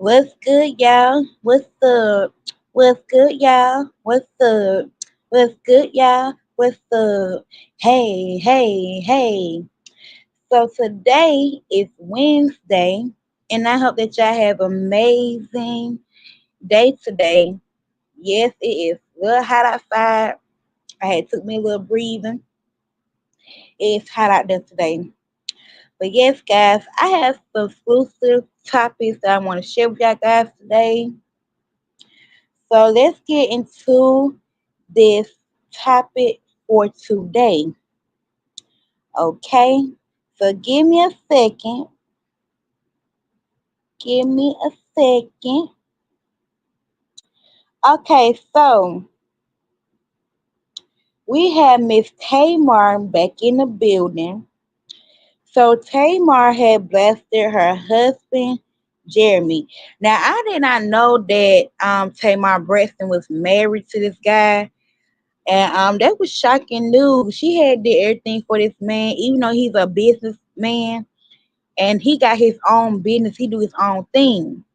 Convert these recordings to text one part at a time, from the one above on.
What's good, y'all? What's up? What's good, y'all? What's up? What's good, y'all? What's up? Hey, hey, hey. So today is Wednesday, and I hope that y'all have an amazing day today. Yes, it is a little hot outside. I had took me a little breathing. It's hot out there today. But yes, guys, I have some exclusive topics that I want to share with y'all guys today. So let's get into this topic for today. Okay. So give me a second. Give me a second. Okay, so we have Miss Tamar back in the building. So Tamar had blasted her husband, Jeremy. Now I did not know that Tamar Braxton was married to this guy. And that was shocking news. She had did everything for this man, even though he's a businessman and he got his own business. He do his own thing.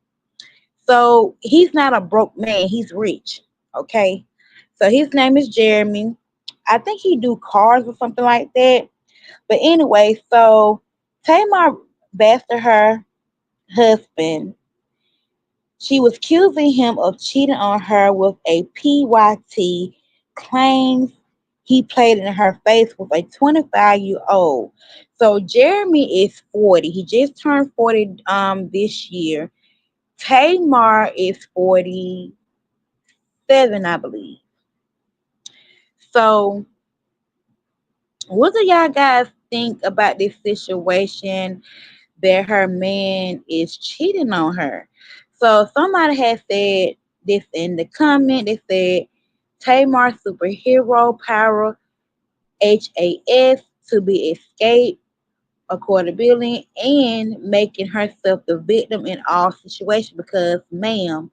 So he's not a broke man. He's rich. Okay. So his name is Jeremy. I think he do cars or something like that. But anyway, so Tamar bastard her husband. She was accusing him of cheating on her with a PYT, claims he played in her face with a 25-year-old. So Jeremy is 40. He just turned 40 this year. Tamar is 47, I believe. So what do y'all guys think about this situation that her man is cheating on her? So somebody has said this in the comment. They said Tamar superhero power HAS to be escaped, accountability, and making herself the victim in all situations because, ma'am,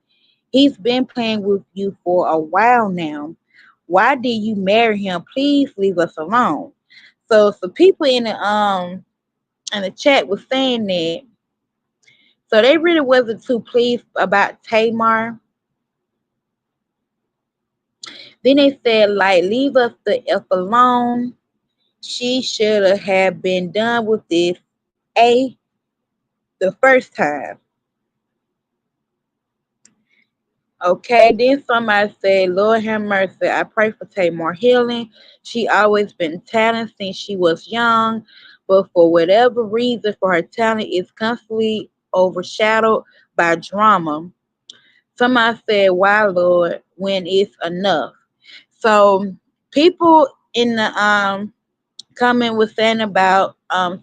he's been playing with you for a while now. Why did you marry him? Please leave us alone. So some people in the chat was saying that. So they really wasn't too pleased about Tamar. Then they said, like, leave us the F alone. She should have been done with this the first time. Okay, then somebody said, Lord have mercy. I pray for Tamar healing. She always been talented since she was young, but for whatever reason, for her talent is constantly overshadowed by drama. Somebody said, why, Lord, when it's enough? So people in the comment was saying about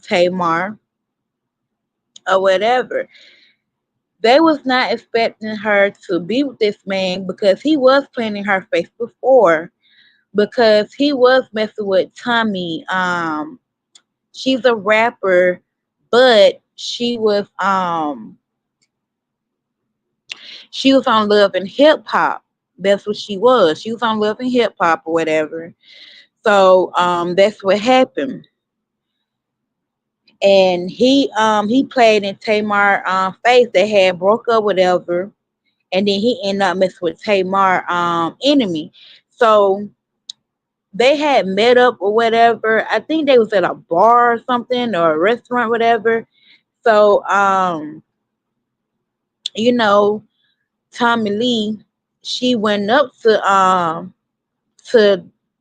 Tamar or whatever. They was not expecting her to be with this man because he was playing in her face before because he was messing with Tommy. She's a rapper, but she was on Love and Hip Hop. That's what she was. She was on Love and Hip Hop or whatever. So that's what happened. And he played in Tamar face. They had broke up whatever, and then he ended up messing with Tamar enemy. So they had met up or whatever. I think they was at a bar or something or a restaurant, whatever. So you know, Tommy Lee, she went up to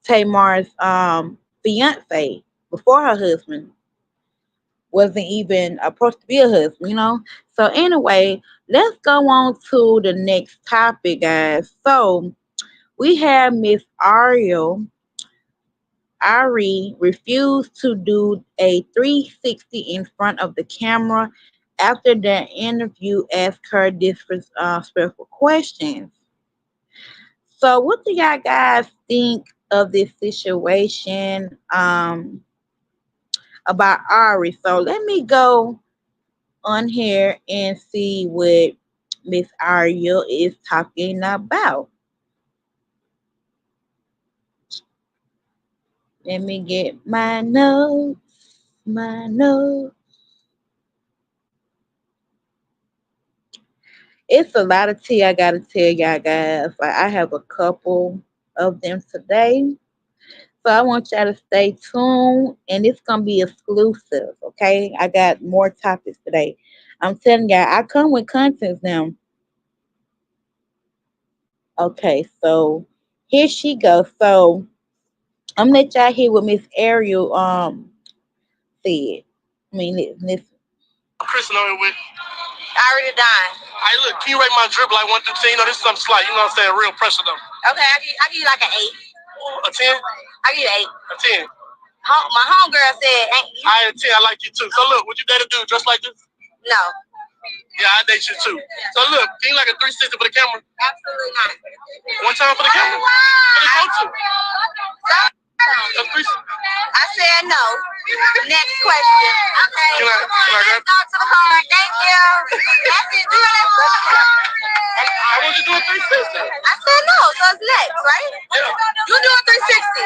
Tamar's fiance before her husband wasn't even supposed to be a husband, you know. So anyway, let's go on to the next topic, guys. So we have Miss Ariel. Ari refused to do a 360 in front of the camera after the interview asked her disrespectful questions. So what do y'all guys think of this situation about Ari? So let me go on here and see what Miss Ariel is talking about. Let me get my notes, my notes. It's a lot of tea I gotta tell y'all guys. Like I have a couple of them today. So I want y'all to stay tuned and it's gonna be exclusive, okay? I got more topics today. I'm telling y'all, I come with contents now. Okay, so here she goes. So I'm gonna let y'all hear what Miss Ariel said. I mean, listen. Chris on it with. I already done. Hey, look, can you rate my dribble like 1 through 10? You know, this is something slight. You know what I'm saying? Real pressure, though. Okay, I give you like an 8. A 10? I give you an 8. A 10. My homegirl said, ain't you? I ain't 10. I like you too. So, look, would you date a dude just like this? No. Yeah, I date you too. So, look, can you like a 360 for the camera? Absolutely not. One time for the camera? For the go-to? I said no. Next question. Okay. Can I go to the card? Thank you. That's it. I want you to do a 360. I said no, so it's next, right? Yeah. You do a 360.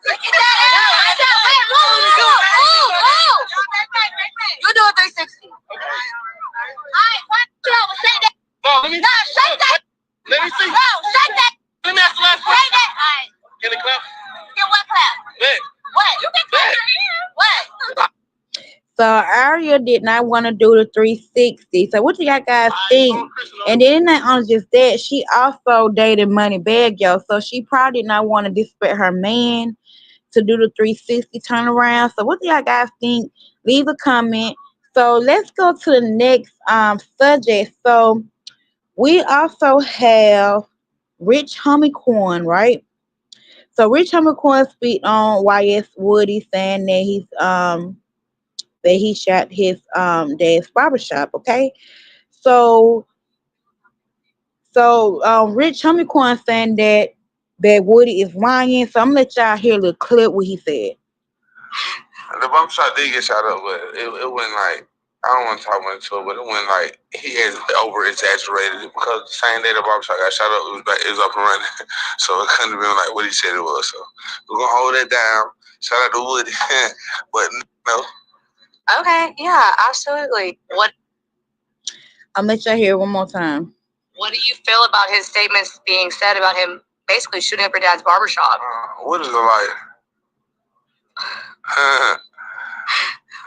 Look at that. I said, wait, move. You do a 360. Alright, why don't you say that? No, let me shake that. Let me see. No, shake that. Let me ask the last question. Shake that. Alright. Can it clap? Get what clap? Bet. What? You can clap your hand. What? So Aria did not want to do the 360. So what do y'all guys think? And then not only just that, she also dated Moneybagg Yo. So she probably did not want to disrespect her man to do the 360 turnaround. So what do y'all guys think? Leave a comment. So let's go to the next subject. So we also have Rich Homie Quan, right? So Rich Homie Quan speak on YS Woody saying that he shot his dad's barbershop, okay? So Rich Homie Quan saying that Woody is lying. So I'm gonna let y'all hear a little clip what he said. The barbershop did get shot up, but it wasn't like, I don't want to talk much to it, but it wasn't like he has over exaggerated it because the same day the barbershop got shot up, it was up and running. So it couldn't have been like what he said it was. So we're gonna hold that down. Shout out to Woody. But no. Okay, yeah, absolutely. What I'll let y'all hear it one more time. What do you feel about his statements being said about him basically shooting up your dad's barbershop? What is it like?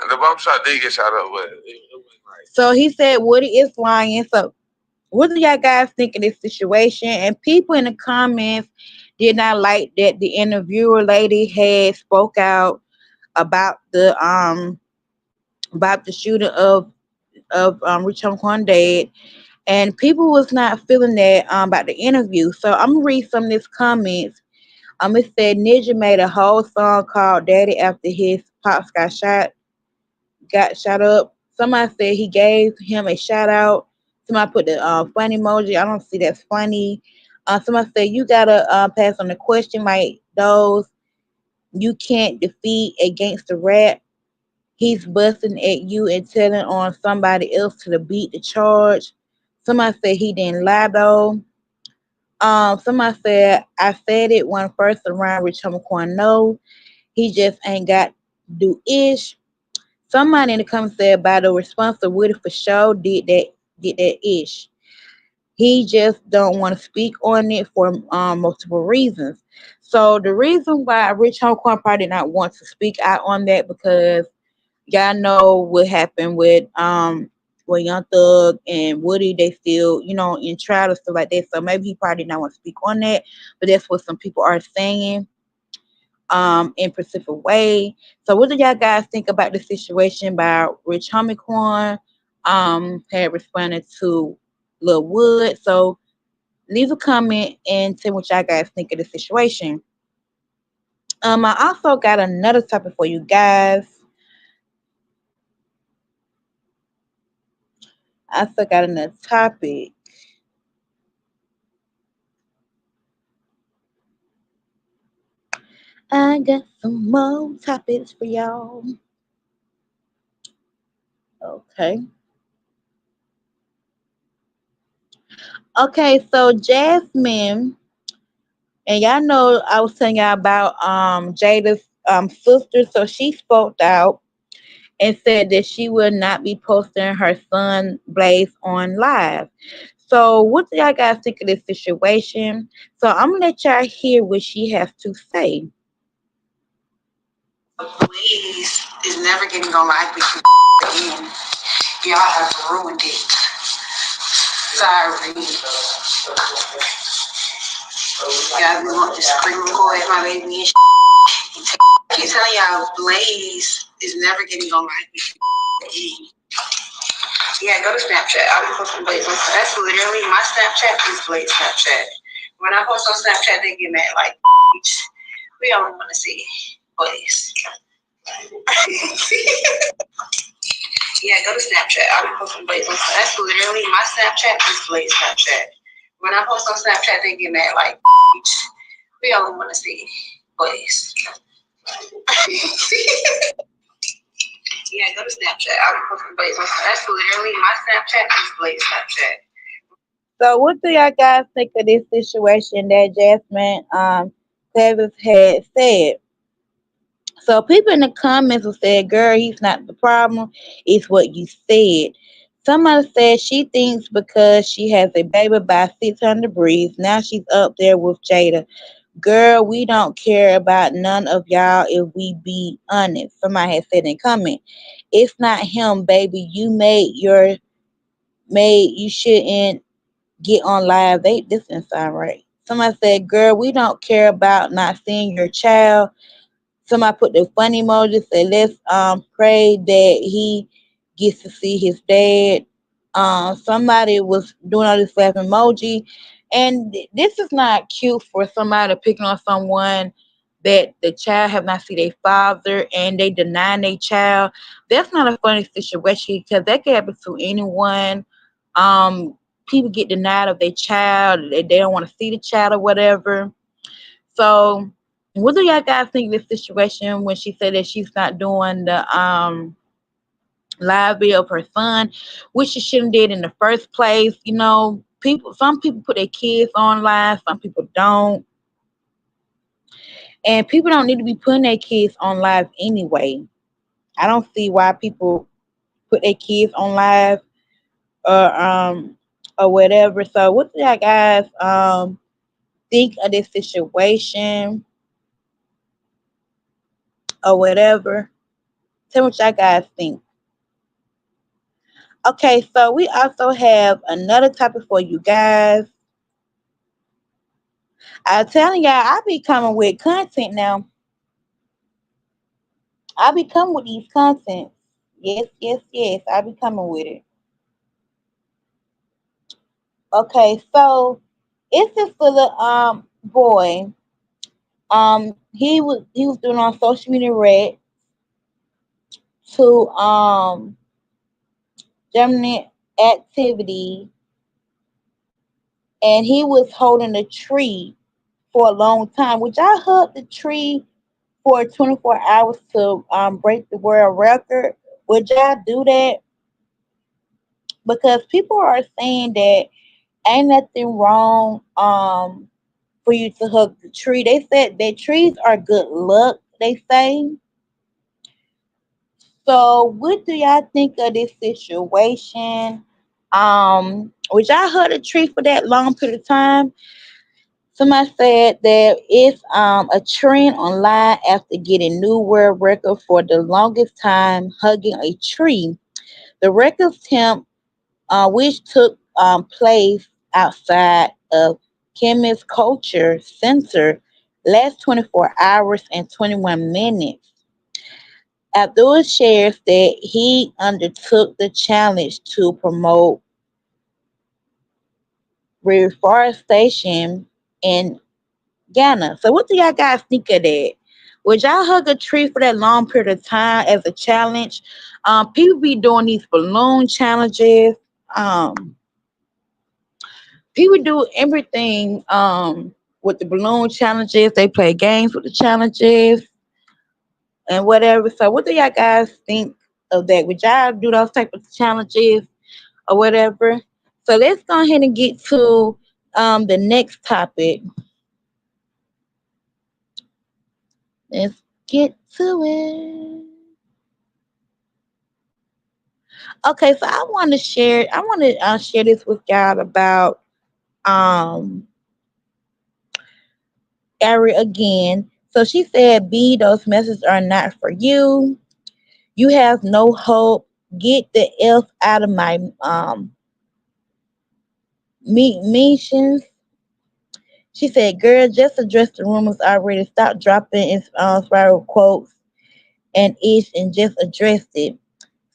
The barbershop did get shot up, but it wasn't like. So he said Woody is lying. So what do y'all guys think of this situation? And people in the comments did not like that the interviewer lady had spoke out about the shooting of Rich Homie dad, and people was not feeling that about the interview. So I'm gonna read some of these comments. It said Ninja made a whole song called "Daddy" after his pops got shot up. Somebody said he gave him a shout out. Somebody put the funny emoji. I don't see that's funny. Somebody said you gotta pass on the question like those. You can't defeat a gangster rap. He's busting at you and telling on somebody else to beat the charge. Somebody said he didn't lie though. Somebody said I said it when first around Rich Homie. No, he just ain't got do ish. Somebody in the comments said by the responsibility for sure did that ish. He just don't want to speak on it for multiple reasons. So the reason why Rich Homie probably did not want to speak out on that because y'all know what happened with Young Thug and Woody, they still, in trial and stuff like that. So maybe he probably did not want to speak on that. But that's what some people are saying in Pacific Way. So what do y'all guys think about the situation by Rich Homie Quan had responded to Lil Wood? So leave a comment and tell what y'all guys think of the situation. I also got another topic for you guys. I also got another topic. I got some more topics for y'all. Okay. Okay, so Jasmine, and y'all know I was telling y'all about Jada's sister, so she spoke out and said that she will not be posting her son Blaze on live. So what do y'all guys think of this situation? So I'm gonna let y'all hear what she has to say. Blaze is never getting on live with you again. Y'all have ruined it. Sorry. Y'all be want to scream record my baby and keep telling y'all Blaze is never getting on live with you again. Yeah, go to Snapchat. I'll be posting Blaze on that's literally my Snapchat is Blaze Snapchat. When I post on Snapchat, they get mad like we don't want to see Blaze. Yeah, go to Snapchat. I'll be posting Blaze on that's literally my Snapchat is Blaze Snapchat. When I post on Snapchat, they get mad like we don't want to see Blaze. Yeah, go to Snapchat. I'll be posting Blaze on that's literally my Snapchat is Blaze Snapchat. So what do y'all guys think of this situation that Jasmine Travis had said? So people in the comments will say, girl, he's not the problem. It's what you said. Somebody said she thinks because she has a baby by 600 Breeze, now she's up there with Jada. Girl, we don't care about none of y'all if we be honest. Somebody has said in comment. It's not him, baby. You shouldn't get on live. This didn't sound right. Somebody said, girl, we don't care about not seeing your child. Somebody put the funny emoji, said let's pray that he gets to see his dad. Somebody was doing all this laughing emoji, and this is not cute for somebody picking on someone that the child have not seen their father and they denying their child. That's not a funny situation because that can happen to anyone. People get denied of their child, they don't want to see the child or whatever. So, what do y'all guys think of this situation when she said that she's not doing the live video of her son, which she shouldn't did in the first place? You know, some people put their kids on live, some people don't, and people don't need to be putting their kids on live anyway. I don't see why people put their kids on live or or whatever. So, what do y'all guys think of this situation or whatever? Tell me what y'all guys think. Okay, so we also have another topic for you guys. I'm telling y'all, I be coming with content now. I be coming with these contents. Yes, yes, yes. I be coming with it. Okay, so it's this little boy. He was doing on social media red to German activity, and he was holding a tree for a long time. Which I hugged the tree for 24 hours to break the world record. Would y'all do that? Because people are saying that ain't nothing wrong for you to hug the tree. They said that trees are good luck, they say. So what do y'all think of this situation? Would y'all hug a tree for that long period of time? Somebody said there is a trend online after getting new world record for the longest time hugging a tree. The record attempt, which took place outside of Chemist Culture Center, last 24 hours and 21 minutes. Abdul shares that he undertook the challenge to promote reforestation in Ghana. So what do y'all guys think of that? Would y'all hug a tree for that long period of time as a challenge? People be doing these balloon challenges. Um, People do everything with the balloon challenges. They play games with the challenges and whatever. So what do y'all guys think of that? Would y'all do those type of challenges or whatever? So let's go ahead and get to the next topic. Let's get to it. Okay, so I want to share this with y'all about um Ari again. So she said, "B, those messages are not for you. You have no hope. Get the F out of my mentions." She said, "Girl, just address the rumors already. Stop dropping spiral quotes and ish and just address it."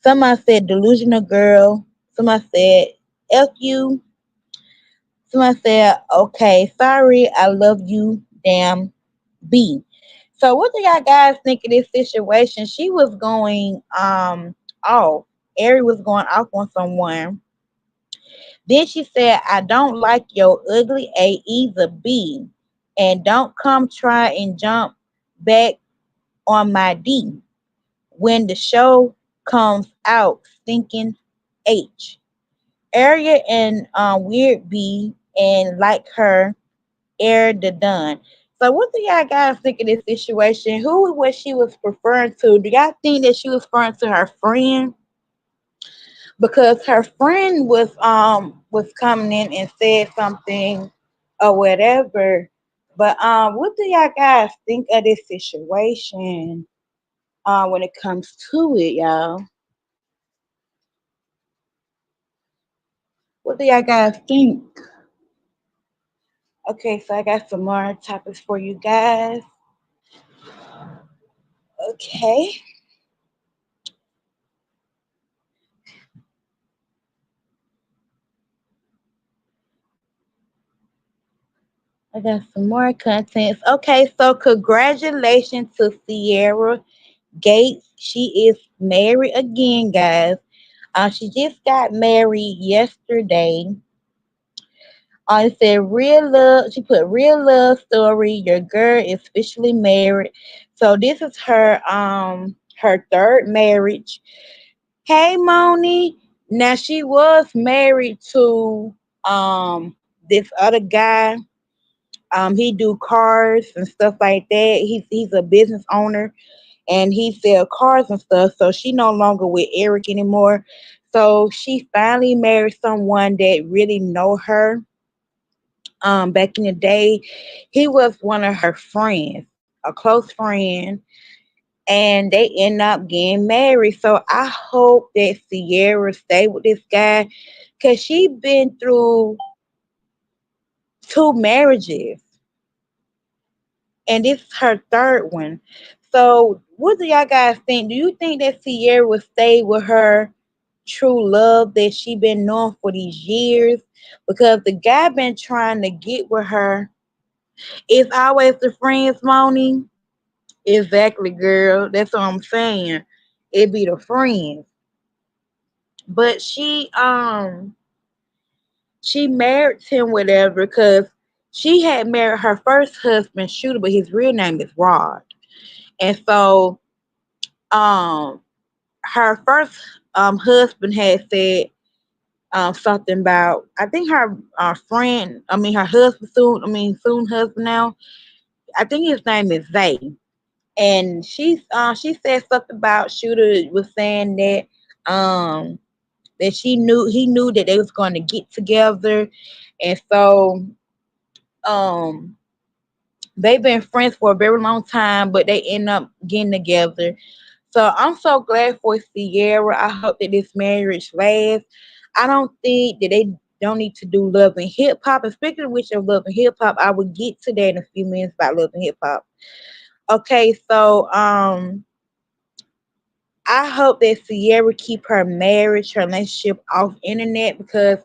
Somebody said, "Delusional girl." Somebody said, "F you." Somebody said, "Okay, sorry, I love you, damn B." So what do y'all guys think of this situation? She was going off. Ari was going off on someone. Then she said, "I don't like your ugly A either B. And don't come try and jump back on my D when the show comes out stinking H." Area and Weird B and like her air the done. So what do y'all guys think of this situation? Who was she was referring to? Do y'all think that she was referring to her friend? Because her friend was coming in and said something or whatever. But what do y'all guys think of this situation when it comes to it, y'all? What do y'all guys think? Okay, so I got some more topics for you guys. Okay, I got some more contents. Okay, so congratulations to Sierra Gates. She is married again, guys. She just got married yesterday. It said real love. She put real love story. Your girl is officially married. So this is her third marriage. Hey, Moni. Now she was married to this other guy. He do cars and stuff like that. He's a business owner and he sell cars and stuff. So she no longer with Eric anymore. So she finally married someone that really know her. Back in the day, he was one of her friends, a close friend, and they end up getting married. So I hope that Sierra stay with this guy, cause she been through two marriages, and this is her third one. So what do y'all guys think? Do you think that Sierra will stay with her true love that she been knowing for these years? Because the guy been trying to get with her. It's always the friends, Moni. Exactly, girl. That's what I'm saying. It be the friends. But she married him whatever because she had married her first husband, Shooter, but his real name is Rod. And so um her first husband had said something about I think her friend, I mean her husband soon, I mean soon husband now. I think his name is Zay, and she said something about Shooter was saying um that she knew he knew that they was going to get together, and so um they've been friends for a very long time, but they end up getting together. So I'm so glad for Sierra. I hope that this marriage lasts. I don't think that they don't need to do love and hip hop. And speaking of which of love and hip hop, I will get to that in a few minutes about love and hip hop. Okay, so I hope that Sierra keep her marriage, her relationship off internet because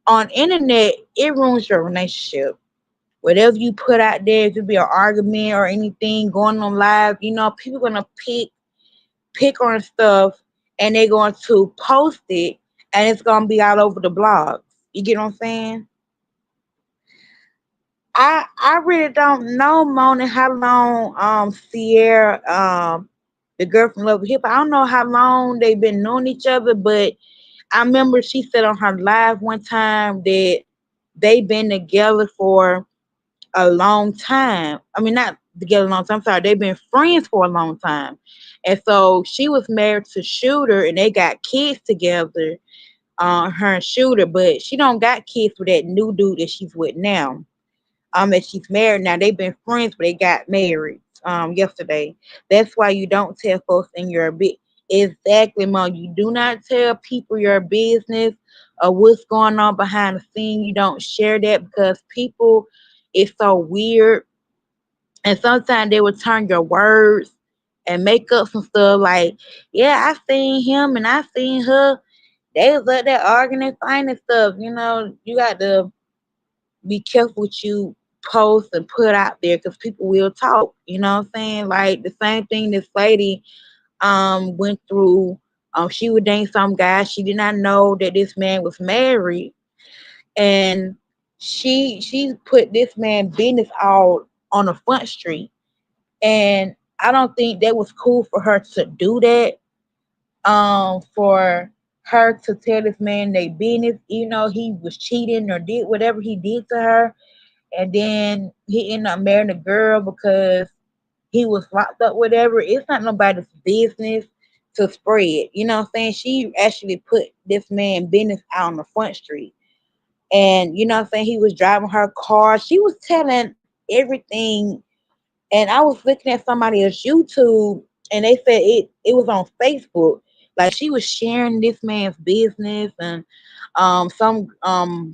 on internet it ruins your relationship. Whatever you put out there, if it be an argument or anything going on live, people gonna pick on stuff and they're going to post it and it's gonna be all over the blogs. You get what I'm saying? I really don't know, Mona, how long Sierra the girl from Love and Hip Hop, I don't know how long they've been knowing each other, but I remember she said on her live one time that they've been together for a long time. I mean, not together a long time. I'm sorry, they've been friends for a long time, And so she was married to Shooter, and they got kids together. Her and Shooter, but she don't got kids with that new dude that she's with now. That she's married now. They've been friends, but they got married yesterday. That's why you don't tell folks in your bit. Exactly, mom. You do not tell people your business or what's going on behind the scene. You don't share that because people, it's so weird, and sometimes they will turn your words and make up some stuff like, yeah, I seen him and I seen her. They was up there arguing and fighting stuff. You got to be careful what you post and put out there because people will talk. You know what I'm saying? Like the same thing this lady went through. She would date some guy. She did not know that this man was married, and she put this man business all on the front street. And I don't think that was cool for her to do that. For her to tell this man they business, he was cheating or did whatever he did to her, and then he ended up marrying a girl because he was locked up, whatever. It's not nobody's business to spread. You know what I'm saying? She actually put this man business out on the front street. And you know what I'm saying? He was driving her car. She was telling everything. And I was looking at somebody else's YouTube, and they said it was on Facebook. Like she was sharing this man's business, and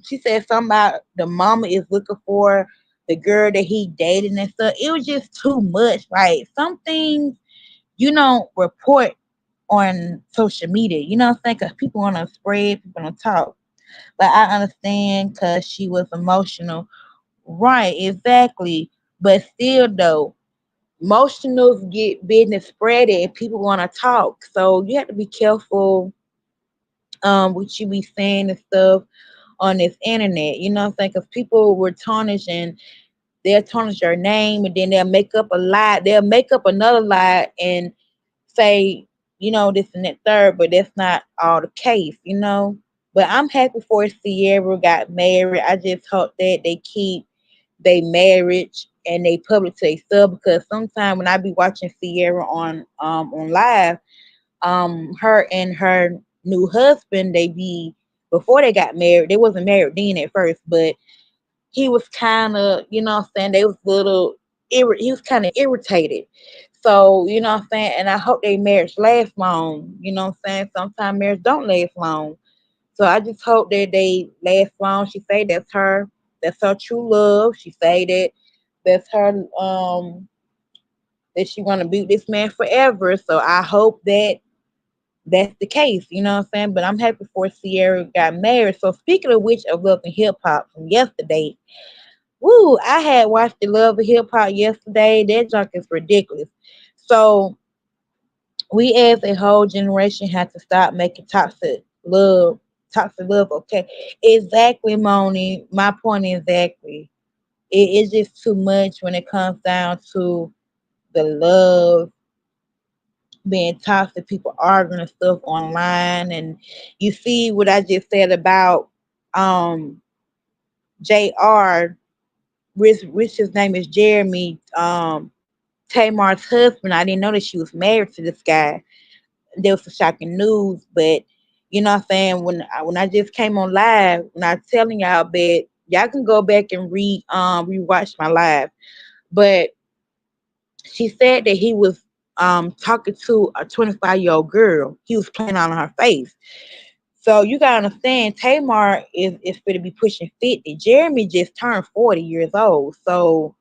she said something about the mama is looking for the girl that he dated and stuff. It was just too much. Like some things you don't report on social media. You know what I'm saying? Because people want to spread, people want to talk. But I understand because she was emotional. Right, exactly. But still, though, emotionals get business spread and people want to talk. So you have to be careful what you be saying and stuff on this internet. You know what I'm saying? Because people were tarnished and they'll tarnish your name and then they'll make up a lie. They'll make up another lie and say, this and that third, but that's not all the case. But I'm happy for Sierra got married. I just hope that they keep their marriage and they public to their stuff because sometimes when I be watching Sierra on live, her and her new husband, they be before they got married, they wasn't married then at first, but he was kind of, what I'm saying, they was little, he was kind of irritated. So, what I'm saying, and I hope they marriage lasts long. You know what I'm saying? Sometimes marriage don't last long. So I just hope that they last long. She say that's her true love. She say that that's her that she want to be with this man forever. So I hope that that's the case. You know what I'm saying? But I'm happy for Sierra got married. So speaking of which, of Love and Hip Hop from yesterday, woo! I had watched the Love and Hip Hop yesterday. That junk is ridiculous. So we as a whole generation have to stop making love, toxic love. Okay, exactly, Moni. My point exactly. It is just too much when it comes down to the love being toxic, people arguing and stuff online, and you see what I just said about um Jr. Which his name is Jeremy. Tamar's husband. I didn't know that she was married to this guy. There was some shocking news, but you know what I'm saying, when I just came on live, when I was telling y'all, but y'all can go back and rewatch my live. But she said that he was talking to a 25-year-old girl. He was playing on her face. So you gotta understand, Tamar is going to be pushing 50. Jeremy just turned 40 years old. So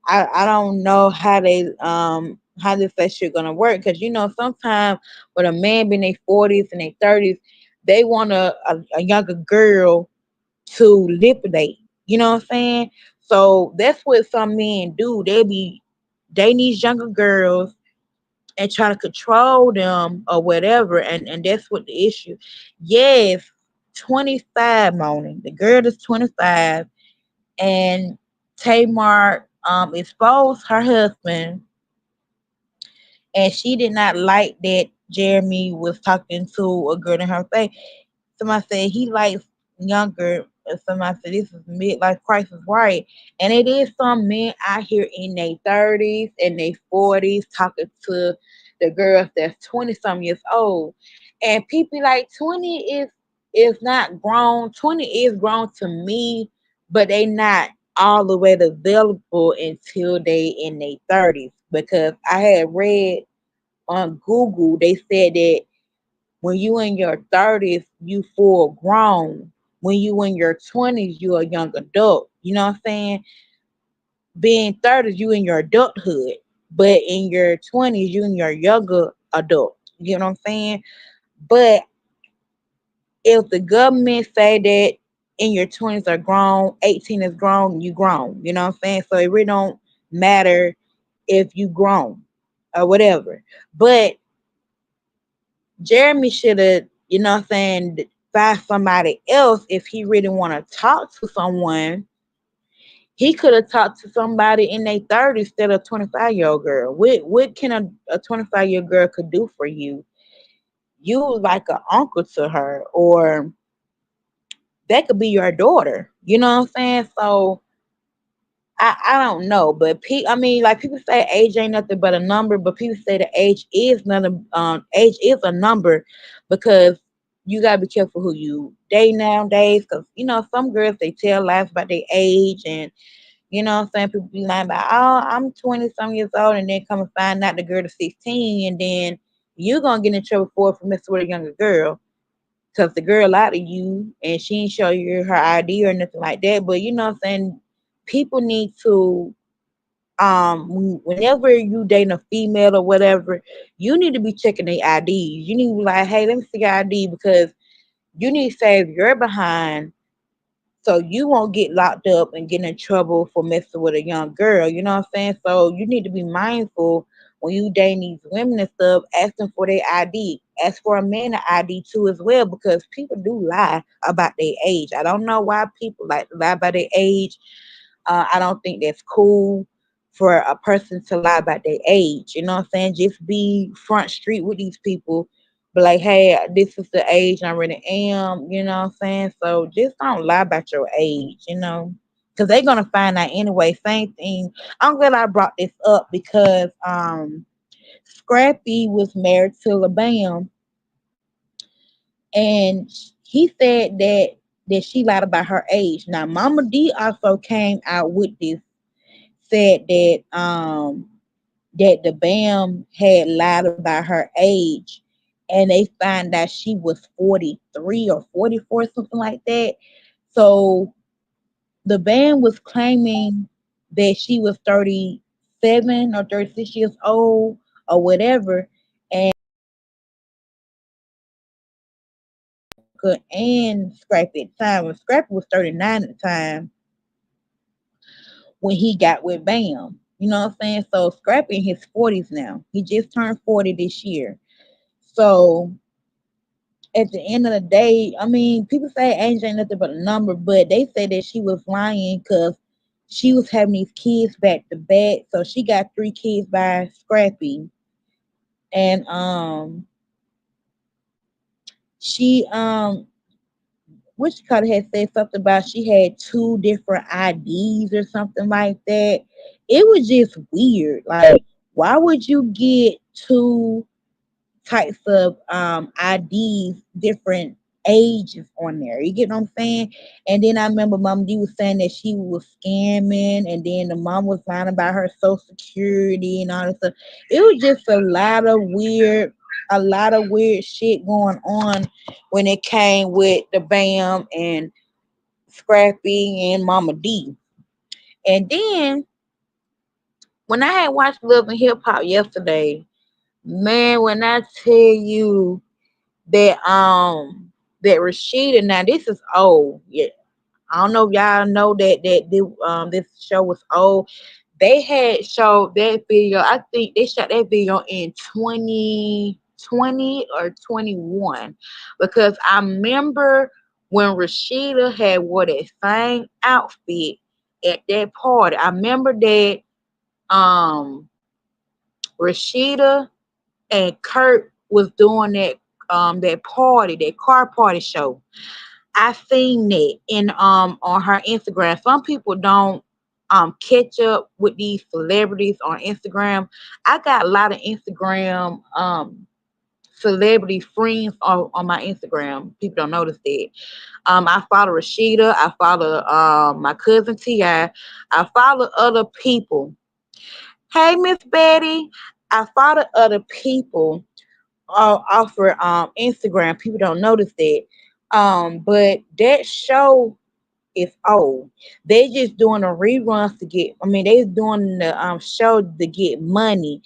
I don't know how this that shit gonna work because sometimes with a man being in their 40s and their 30s, they want a younger girl to liquidate. You know what I'm saying? So that's what some men do. They need younger girls and try to control them or whatever, and that's what the issue. Yes, 25, Moni. The girl is 25, and Tamar exposed her husband, and she did not like that Jeremy was talking to a girl in her face. Somebody said he likes younger. Somebody said this is midlife crisis, right? And it is some men out here in their 30s and their 40s talking to the girls that's 20 some years old. And people like 20 is not grown. 20 is grown to me, but they not all the way developable until they in their 30s. Because I had read on Google, they said that when you in your 30s, you full grown. When you in your 20s, you a young adult. You know what I'm saying? Being 30s, you in your adulthood. But in your 20s, you in your younger adult. You know what I'm saying? But if the government say that in your 20s are grown, 18 is grown, you grown. You know what I'm saying? So it really don't matter if you grown or whatever. But Jeremy should have, you know what I'm saying, find somebody else if he really want to talk to someone. He could have talked to somebody in their 30s instead of a 25-year-old girl. What can a 25-year girl could do for you? You was like an uncle to her, or that could be your daughter. You know what I'm saying? So I don't know, but I mean, like people say, age ain't nothing but a number, but people say the age is a number because you gotta be careful who you date nowadays. Because you know, some girls they tell lies about their age, and you know what I'm saying, people be lying about, oh, I'm 20 some years old, and then come and find out the girl is 16, and then you gonna get in trouble for messing with a younger girl. Cause the girl lied to you and she didn't show you her ID or nothing like that. But you know what I'm saying? People need to whenever you dating a female or whatever, you need to be checking their IDs. You need to be like, hey, let me see your ID because you need to save your behind so you won't get locked up and get in trouble for messing with a young girl. You know what I'm saying? So you need to be mindful when you dating these women and stuff, ask them for their ID. Ask for a man an ID too as well because people do lie about their age. I don't know why people like to lie about their age. I don't think that's cool for a person to lie about their age. You know what I'm saying? Just be front street with these people. But like, hey, this is the age I really am. You know what I'm saying? So just don't lie about your age. You know, because they're gonna find out anyway. Same thing. I'm glad I brought this up because Scrappy was married to LaBam, and he said that she lied about her age. Now, Mama D also came out with this, said that the Bam had lied about her age, and they find out she was 43 or 44, something like that. So the Bam was claiming that she was 37 or 36 years old or whatever, and and Scrappy at the time when Scrappy was 39 at the time when he got with Bam. You know what I'm saying? So Scrappy in his 40s now. He just turned 40 this year. So at the end of the day, I mean, people say age ain't nothing but a number, but they say that she was lying because she was having these kids back to back. So she got 3 kids by Scrappy, and she which kind had said something about she had 2 different IDs or something like that. It was just weird. Like, why would you get two types of IDs, different ages on there? You get what I'm saying? And then I remember Mom D was saying that she was scamming, and then the mom was lying about her social security and all this stuff. It was just a lot of weird shit going on when it came with the Bam and Scrappy and Mama D. And then when I had watched Love and Hip Hop yesterday, man, when I tell you that Rashida, now this is old. Yeah. I don't know if y'all know that this show was old. They had showed that video. I think they shot that video in 2020 or 21 because I remember when Rashida had wore that same outfit at that party. I remember that um Rashida and Kurt was doing that party, that car party show. I seen that in on her Instagram. Some people don't. catch up with these celebrities on Instagram. I got a lot of Instagram celebrity friends on my Instagram. People don't notice that. I follow Rashida. I follow my cousin Ti. I follow other people. Hey, Miss Betty. I follow other people off for Instagram. People don't notice that. But that show is old. They just doing the reruns to get. I mean, they doing the show to get money.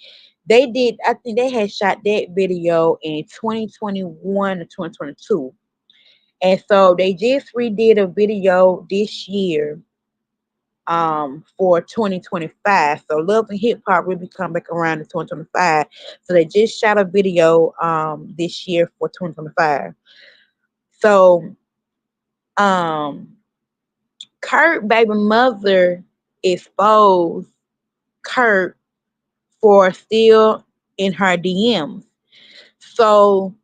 They did. I think they had shot that video in 2021 or 2022, and so they just redid a video this year for 2025. So Love and Hip Hop will be coming back around in 2025. So they just shot a video this year for 2025. So um Kurt baby mother exposed Kurt for still in her DMs. So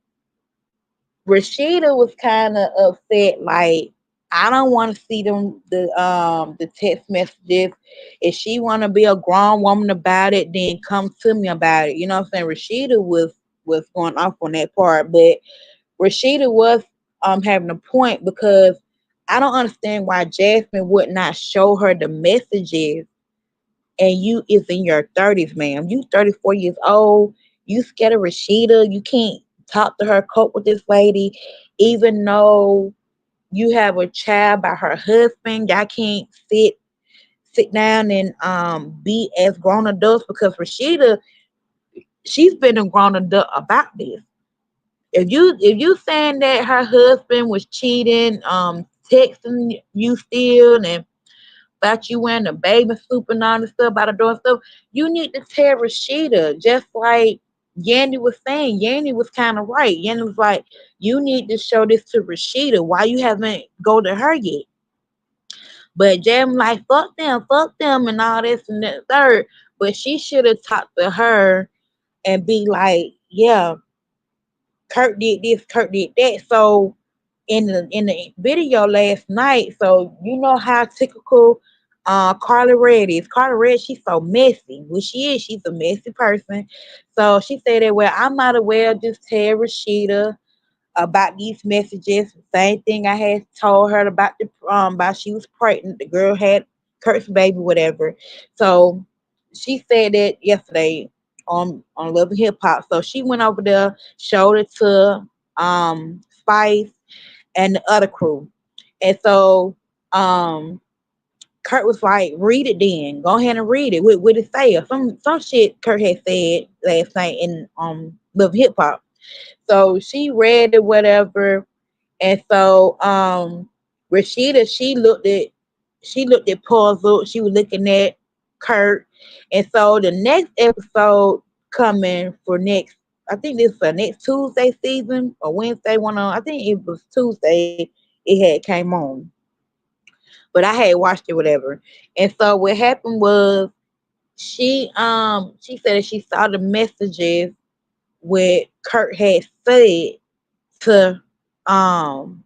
Rashida was kind of upset, like I don't want to see the text messages. If she want to be a grown woman about it, then come to me about it. You know what I'm saying? Rashida was going off on that part, but Rashida was having a point because I don't understand why Jasmine would not show her the messages, and you is in your 30s, ma'am. You 34 years old. You scared of Rashida. You can't talk to her, cope with this lady, even though you have a child by her husband. Y'all can't sit down and be as grown adults because Rashida, she's been a grown adult about this. If you saying that her husband was cheating, texting you still and about you wearing the baby suit and all this stuff by the door and stuff, you need to tell Rashida, just like Yandy was saying. Yandy was kind of right. Yandy was like, you need to show this to Rashida. Why you haven't go to her yet? But Jam like, fuck them, and all this and that third. But she should have talked to her and be like, yeah, Kurt did this, Kurt did that. So in the video last night, so you know how typical Carly Red is. Carly Red, she's so messy. Well, she is. She's a messy person. So she said that, well, I might as well just tell Rashida about these messages. Same thing I had told her about the about she was pregnant. The girl had Kurt's baby, whatever. So she said that yesterday on Love and Hip Hop. So she went over there, showed it to Spice and the other crew. And so Kurt was like, read it then. Go ahead and read it. What it say? Or some shit Kurt had said last night in Love Hip Hop. So she read it, whatever. And so Rashida, she looked at puzzled. She was looking at Kurt. And so the next episode coming for next, I think this is for next Tuesday season or Wednesday one on. I think it was Tuesday it had came on. But I had watched it, whatever. And so what happened was she said that she saw the messages what Kurt had said to um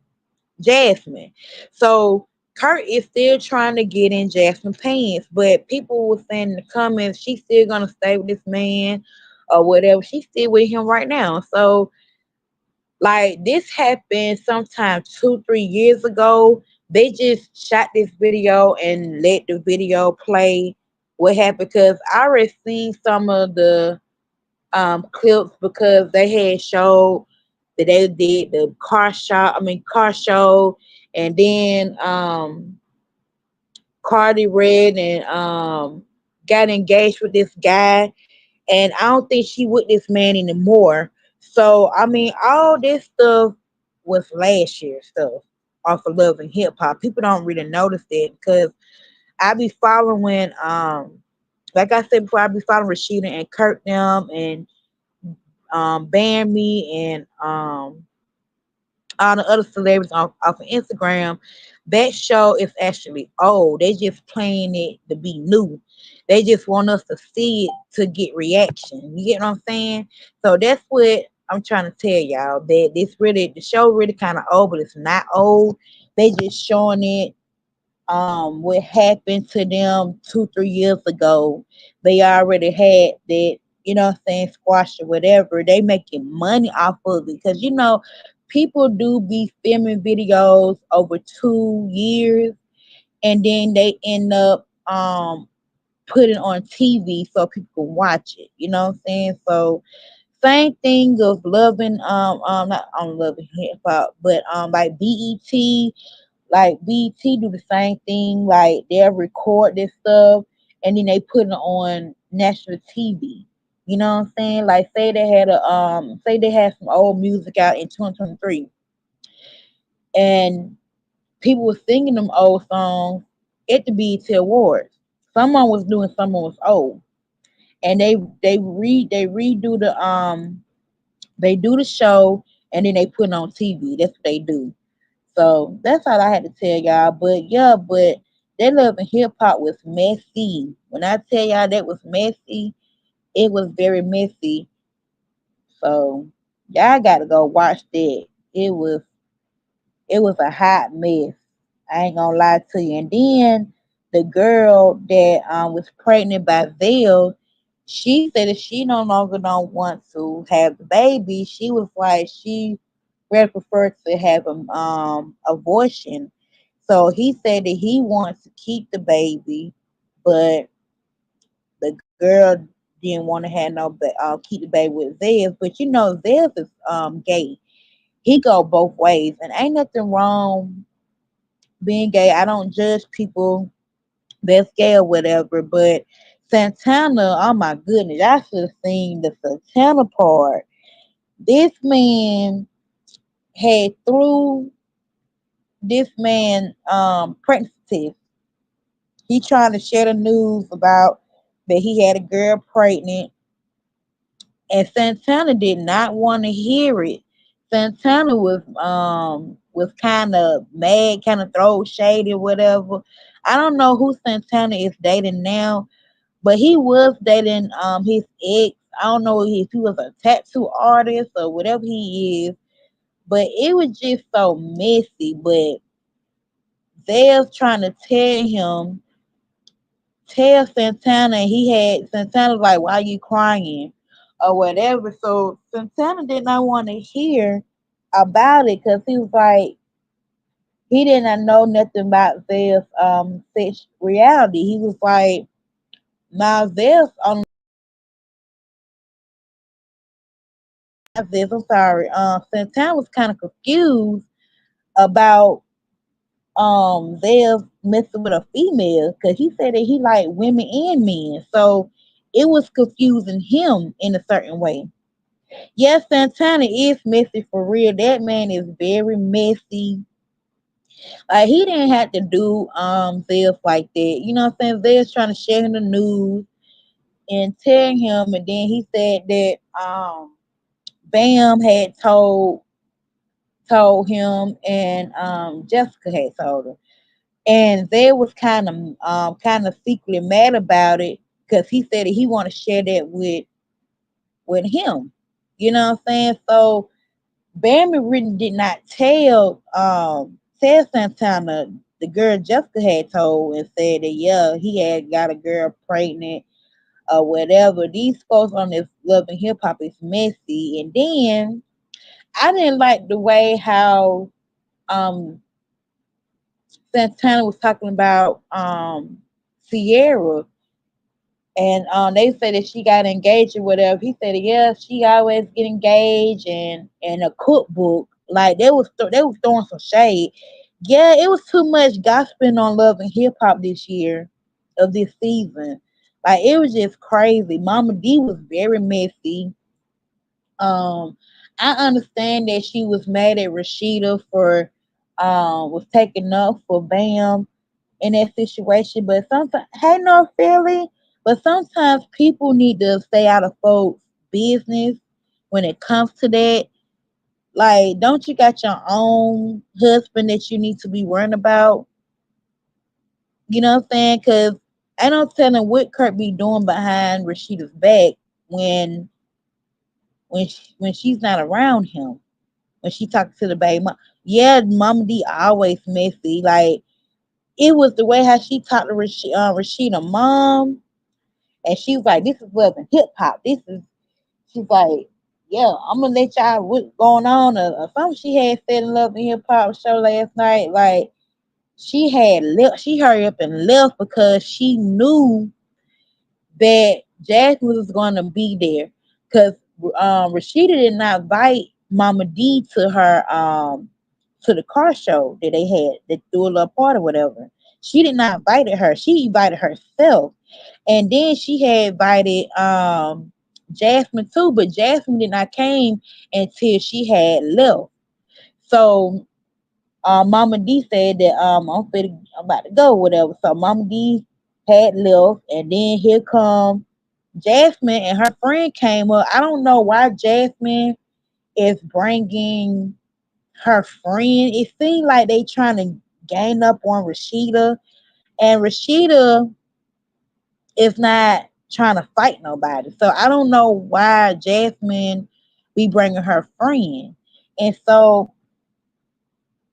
Jasmine. So Kurt is still trying to get in Jasmine's pants, but people were saying in the comments she's still gonna stay with this man or whatever. She's still with him right now. So like this happened sometime 2, 3 years ago. They just shot this video and let the video play. What happened? Because I already seen some of the clips because they had showed that they did the car show, and then Cardi Red and got engaged with this guy, and I don't think she with this man anymore. So I mean, all this stuff was last year stuff off of Love and Hip Hop. People don't really notice that because I be following like I said before, I be following Rashida and Kurt them and Bambi and all the other celebrities off of Instagram. That show is actually old. They just playing it to be new. They just want us to see it to get reaction. You get what I'm saying? So that's what I'm trying to tell y'all. The show really kind of old, but it's not old. They just showing it what happened to them 2, 3 years ago. They already had that, what I'm saying, squash or whatever. They making money off of it. Cause people do be filming videos over 2 years and then they end up putting on TV so people can watch it. You know what I'm saying? So same thing of loving not on loving hip hop, but like BET, like BET do the same thing. Like they'll record this stuff and then they put it on national TV. You know what I'm saying? Like say they had some old music out in 2023 and people were singing them old songs at the BET Awards. Someone was doing, someone was old. And they redo they do the show and then they put it on TV. That's what they do. So that's all I had to tell y'all. But yeah, but that love and hip hop was messy. When I tell y'all that was messy, it was very messy. So y'all gotta go watch that. It was a hot mess. I ain't gonna lie to you. And then the girl that was pregnant by Vail, she said that she no longer don't want to have the baby. She was like she really preferred to have an abortion. So he said that he wants to keep the baby, but the girl didn't want to have keep the baby with Zev. But Zev is gay. He go both ways, and ain't nothing wrong being gay. I don't judge people that's gay or whatever, but Santana, oh my goodness, I should have seen the Santana part. This man had through this man pregnancy test. He trying to share the news about that he had a girl pregnant, and Santana did not want to hear it. Santana was kind of mad, kind of throw shade or whatever. I don't know who Santana is dating now, but he was dating his ex. I don't know if he was a tattoo artist or whatever he is, but it was just so messy. But they're trying to tell Santana, and Santana like, why are you crying? Or whatever. So Santana did not want to hear about it because he was like, he did not know nothing about Zell's sex reality. He was like, now Zell's on this. I'm sorry. Santana was kind of confused about Zell messing with a female because he said that he liked women and men. So it was confusing him in a certain way. Yes, Santana is messy for real. That man is very messy. Like he didn't have to do Zell's like that. You know what I'm saying? Zell's trying to share him the news and tell him, and then he said that Bam had told him, and Jessica had told him, and they was kind of secretly mad about it because he said that he want to share that with him. You know what I'm saying? So Bambi really did not tell Santana. The girl Jessica had told and said that yeah, he had got a girl pregnant or whatever. These folks on this Love and Hip Hop is messy. And then I didn't like the way how um Santana was talking about Sierra, and they said that she got engaged or whatever. He said, yeah, she always get engaged, and a cookbook. Like they was throwing some shade. Yeah, it was too much gossiping on Love and Hip Hop this year, of this season. Like it was just crazy. Mama D was very messy. Um, I understand that she was mad at Rashida for was taking up for Bam in that situation. But sometimes, hey, no, Philly. But sometimes people need to stay out of folks' business when it comes to that. Like, don't you got your own husband that you need to be worrying about? You know what I'm saying? Because I don't telling what Kurt be doing behind Rashida's back when when she's not around him. When she talks to the baby mom, yeah, Mama D always messy. Like it was the way how she talked to Rashida mom, and she was like, "This is wasn't hip hop. This is." She's like, "Yeah, I'm gonna let y'all what's going on." Or something she had said in Love and Hip Hop show last night. Like she had left. She hurried up and left because she knew that Jasmine was going to be there because Rashida did not invite Mama D to the car show that they had that threw a little party or whatever. She did not invite her. She invited herself, and then she had invited Jasmine too, but Jasmine did not came until she had left. So Mama D said that I'm about to go, whatever. So Mama D had left, and then here come Jasmine and her friend came up. I don't know why Jasmine is bringing her friend. It seemed like they trying to gain up on Rashida, and Rashida is not trying to fight nobody. So I don't know why Jasmine be bringing her friend, and so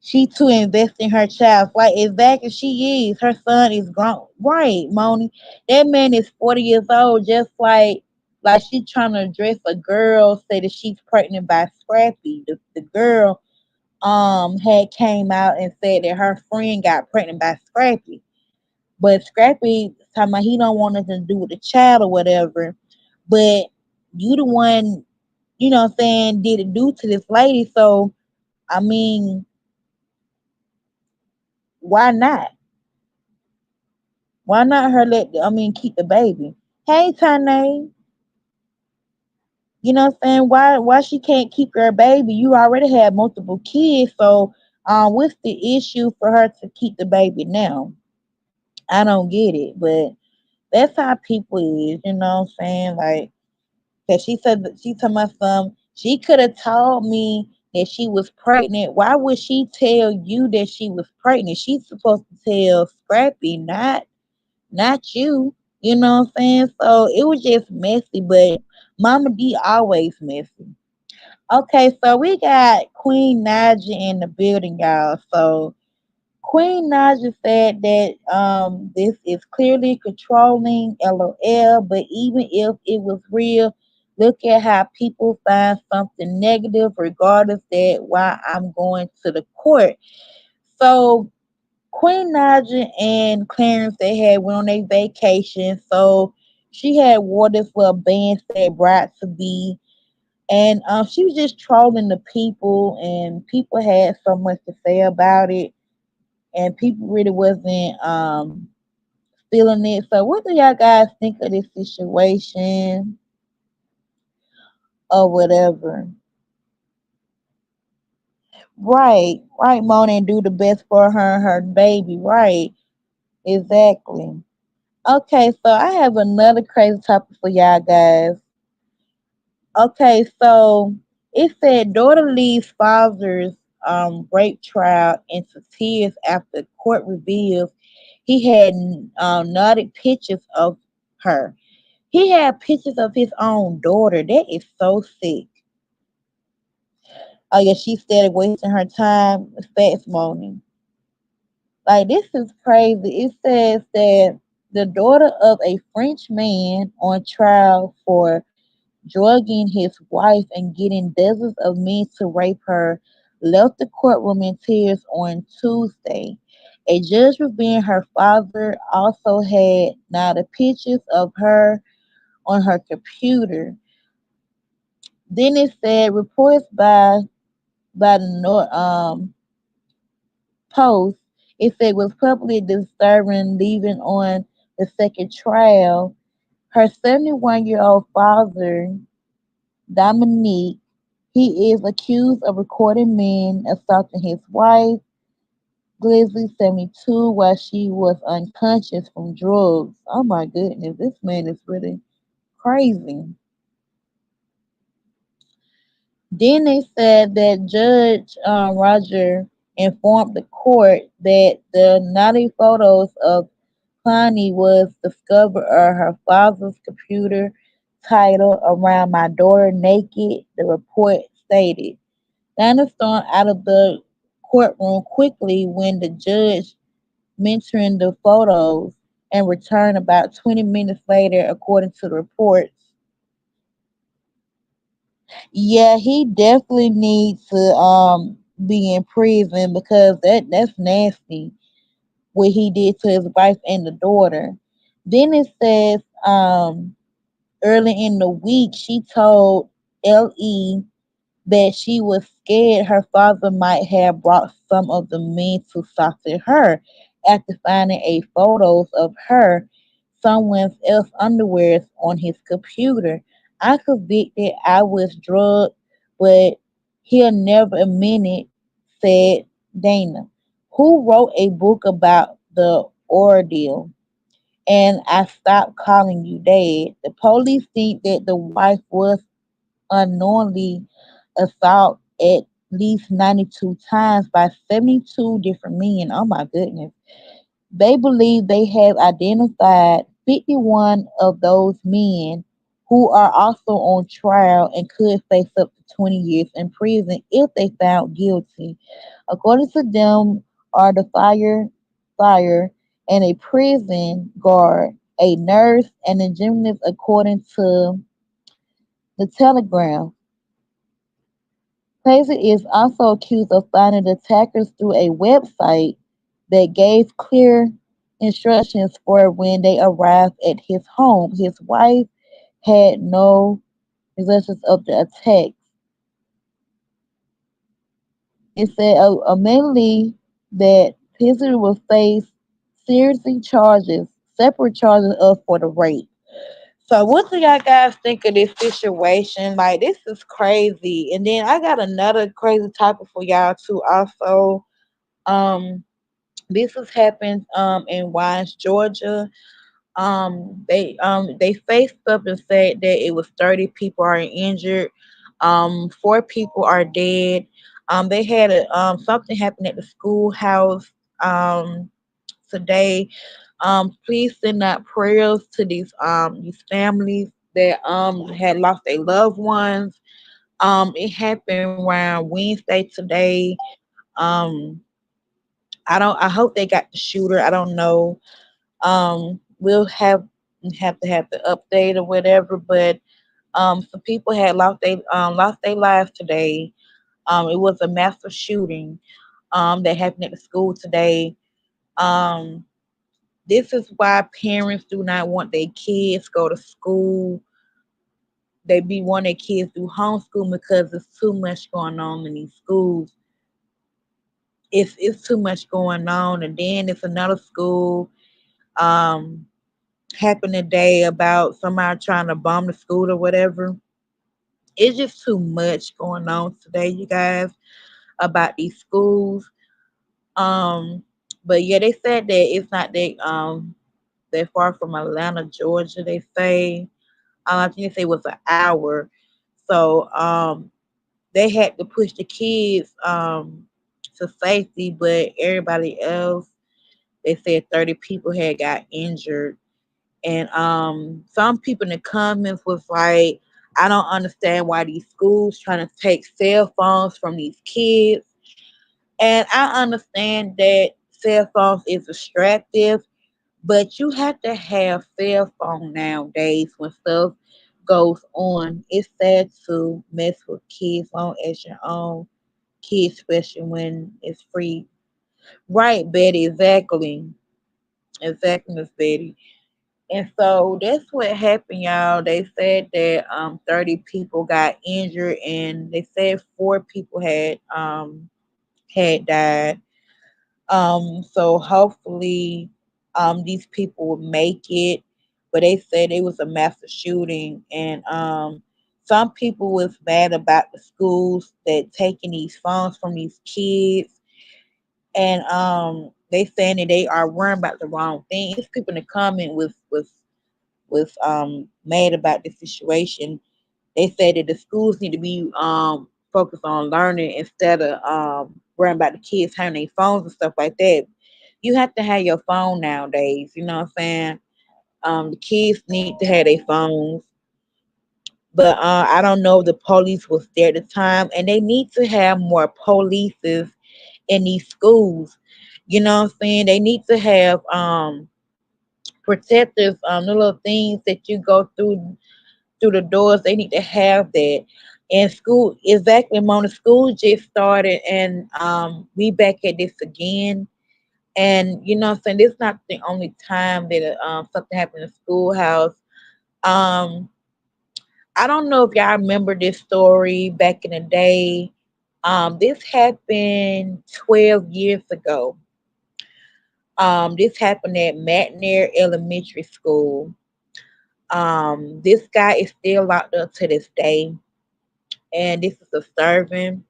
she too invest in her child. Like exactly she is. Her son is grown. Right, Moni. That man is 40 years old, just like she trying to address a girl, say that she's pregnant by Scrappy. The girl had came out and said that her friend got pregnant by Scrappy. But Scrappy talking about he don't want nothing to do with the child or whatever. But you the one, you know what I'm saying, did it do to this lady. So I mean, why not? Why not her keep the baby? Hey Tane, you know what I'm saying? Why she can't keep her baby? You already have multiple kids, so what's the issue for her to keep the baby now? I don't get it, but that's how people is, you know what I'm saying? Like, cause she said that she told my son she could have told me that she was pregnant. Why would she tell you that she was pregnant? She's supposed to tell Scrappy, not you. You know what I'm saying? So it was just messy, but Mama D always messy. Okay, so we got Queen Naja in the building, y'all. So Queen Naja said that this is clearly controlling, LOL, but even if it was real, look at how people find something negative regardless that why I'm going to the court. So Queen Naja and Clarence they had went on a vacation, so she had wore this little band said bride to be, and she was just trolling the people, and people had so much to say about it, and people really wasn't feeling it. So, what do y'all guys think of this situation or whatever? Right, Mona, and do the best for her and her baby. Right, exactly. Okay, so I have another crazy topic for y'all guys. Okay, so it said daughter leaves father's rape trial into tears after court reveals he had naughty pictures of her. He had pictures of his own daughter. That is so sick. Oh yeah, she started wasting her time fast moaning. Like this is crazy. It says that the daughter of a French man on trial for drugging his wife and getting dozens of men to rape her, left the courtroom in tears on Tuesday. A judge revealed her father also had now the pictures of her on her computer. Then it said reports by the Post. It said was publicly disturbing leaving on the second trial. Her 71-year-old father, Dominique, he is accused of recording men assaulting his wife, Grizzly 72, while she was unconscious from drugs. Oh my goodness, this man is really crazy. Then they said that Judge Roger informed the court that the naughty photos of Connie was discovered on her father's computer titled Around My Daughter Naked, the report stated. Dinah stormed out of the courtroom quickly when the judge mentoring the photos and returned about 20 minutes later, according to the reports. Yeah, he definitely needs to be in prison because that's nasty what he did to his wife and the daughter. Then it says early in the week she told LE that she was scared her father might have brought some of the men to assault her after finding a photos of her someone else underwear on his computer. I convicted I was drugged, but he'll never admit it, said Dana, who wrote a book about the ordeal. And I stopped calling you dad. The police think that the wife was unknowingly assault at least 92 times by 72 different men. Oh my goodness. They believe they have identified 51 of those men who are also on trial and could face up to 20 years in prison if they found guilty. According to them are the fire and a prison guard, a nurse, and a gymnast according to the Telegram. Fraser is also accused of finding the attackers through a website that gave clear instructions for when they arrived at his home. His wife had no results of the attacks. It said mainly that Fraser will face seriously charges, separate charges of for the rape. So what do y'all guys think of this situation? Like this is crazy. And then I got another crazy topic for y'all too also. Um this has happened in Wines, Georgia. They faced up and said that it was 30 people are injured. Four people are dead. They had a something happen at the schoolhouse um today. Please send out prayers to these families that had lost their loved ones. It happened around Wednesday today. Um, I hope they got the shooter. I don't know. We'll have to have the update or whatever, but some people had lost their lives today. It was a massive shooting that happened at the school today. Um, this is why parents do not want their kids go to school. They be wanting their kids do homeschool because there's too much going on in these schools. It's too much going on, and then it's another school. Um, happened today about somebody trying to bomb the school or whatever. It's just too much going on today, you guys, about these schools. Um, but yeah, they said that it's not that far from Atlanta, Georgia. They say I think they say it was an hour. So they had to push the kids to safety, but everybody else they said 30 people had got injured. And some people in the comments was like, I don't understand why these schools trying to take cell phones from these kids. And I understand that cell phones is distractive, but you have to have cell phone nowadays when stuff goes on. It's sad to mess with kids on as your own kids, especially when it's free. Right, Betty, exactly. Exactly, Miss Betty. And so that's what happened, y'all. They said that 30 people got injured and they said four people had died. So hopefully these people will make it. But they said it was a massive shooting and some people was mad about the schools that taking these phones from these kids and they saying that they are worrying about the wrong thing. It's people in the comment was mad about this situation. They said that the schools need to be focused on learning instead of worrying about the kids having their phones and stuff like that. You have to have your phone nowadays. You know what I'm saying? The kids need to have their phones, but I don't know if the police was there at the time, and they need to have more polices in these schools. You know what I'm saying? They need to have protectors, the little things that you go through the doors. They need to have that. And school, exactly, Mona, school just started, and we back at this again. And you know what I'm saying? This is not the only time that something happened in the schoolhouse. Um, I don't know if y'all remember this story back in the day. This happened 12 years ago. This happened at McNair Elementary School. This guy is still locked up to this day, and this is disturbing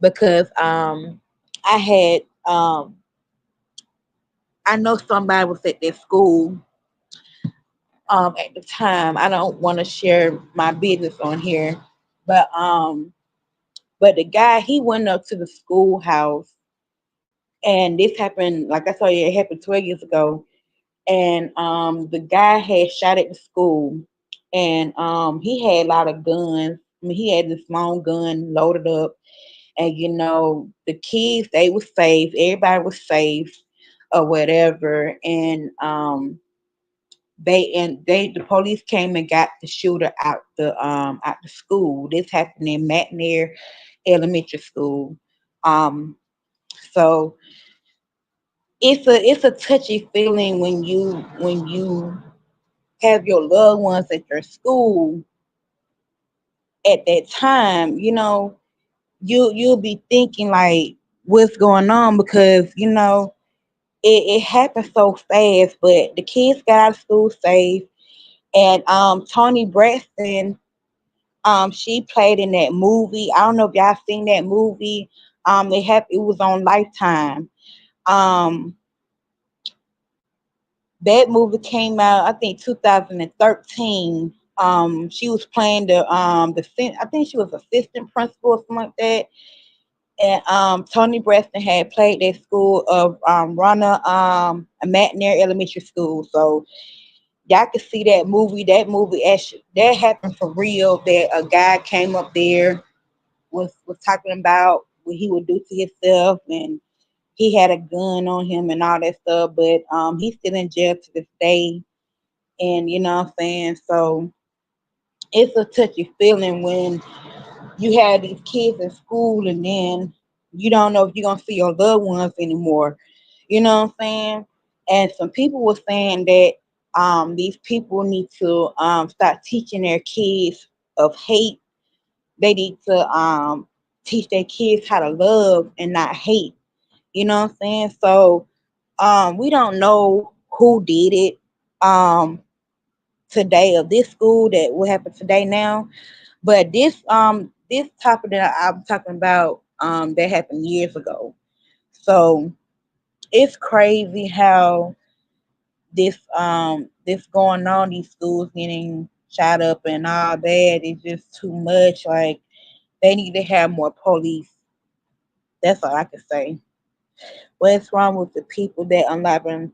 because I had I know somebody was at this school at the time. I don't want to share my business on here, but um but the guy, he went up to the schoolhouse, and this happened, like I told you, it happened 12 years ago. And the guy had shot at the school, and he had a lot of guns. I mean, he had this long gun loaded up, and the kids, they were safe, everybody was safe or whatever. And the police came and got the shooter out the school. This happened in McNair Elementary School. Um, so it's a touchy feeling when you have your loved ones at your school at that time. You'll be thinking like, what's going on, because it happened so fast. But the kids got out of school safe. And Tony Braxton, she played in that movie. I don't know if y'all seen that movie. It was on Lifetime. Um, that movie came out, I think, 2013. She was playing I think she was assistant principal or something like that. And Tony Braxton had played that school of Ronna McNair Elementary School. So y'all can see that movie. That movie actually that happened for real. That a guy came up there, was talking about what he would do to himself, and he had a gun on him and all that stuff. But he's still in jail to this day. And you know what I'm saying? So it's a touchy feeling when you have these kids in school, and then you don't know if you're gonna see your loved ones anymore. You know what I'm saying? And some people were saying that these people need to start teaching their kids of hate. They need to teach their kids how to love and not hate. You know what I'm saying? So we don't know who did it today, of this school that will happen today now. But this topic that I'm talking about that happened years ago. So it's crazy how this going on, these schools getting shot up and all that. It's just too much. Like, they need to have more police. That's all I can say. What's wrong with the people that unlocking?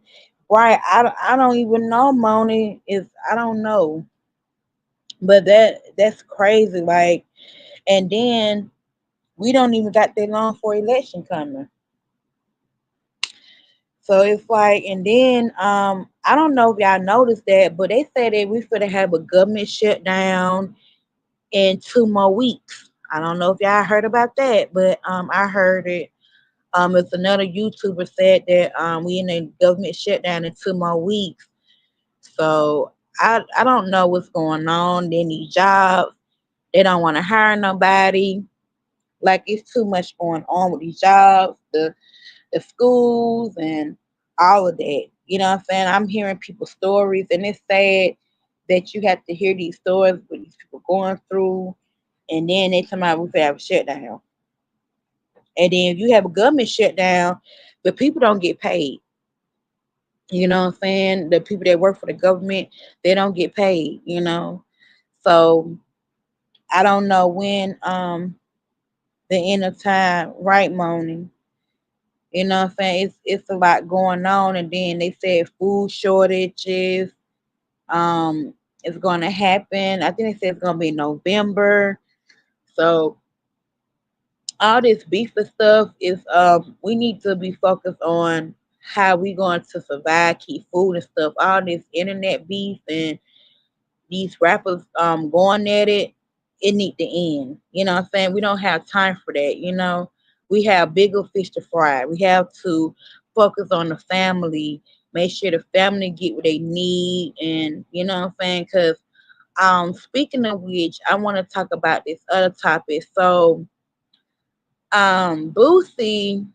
Right, I don't even know, Moni. Is I don't know. But that's crazy. Like, and then we don't even got that long for election coming. So it's like, and then I don't know if y'all noticed that, but they said that we finna have a government shutdown in 2 more weeks. I don't know if y'all heard about that, but I heard it. It's another YouTuber said that we in a government shutdown in 2 more weeks. So I don't know what's going on. They need jobs. They don't want to hire nobody. Like, it's too much going on with these jobs, the schools, and all of that. You know what I'm saying? I'm hearing people's stories, and it's sad that you have to hear these stories, what these people going through, and then they tell me we have a shutdown. And then if you have a government shutdown, the people don't get paid. You know what I'm saying? The people that work for the government, they don't get paid. So I don't know when the end of time, right, Moni? You know what I'm saying? It's a lot going on, and then they said food shortages. It's gonna happen. I think they said it's gonna be November. So All this beef and stuff is we need to be focused on how we going to survive, keep food and stuff. All this internet beef and these rappers going at it, it need to end. You know what I'm saying? We don't have time for that, you know. We have bigger fish to fry. We have to focus on the family, make sure the family get what they need, and you know what I'm saying? Cause speaking of which, I want to talk about this other topic. So Boosie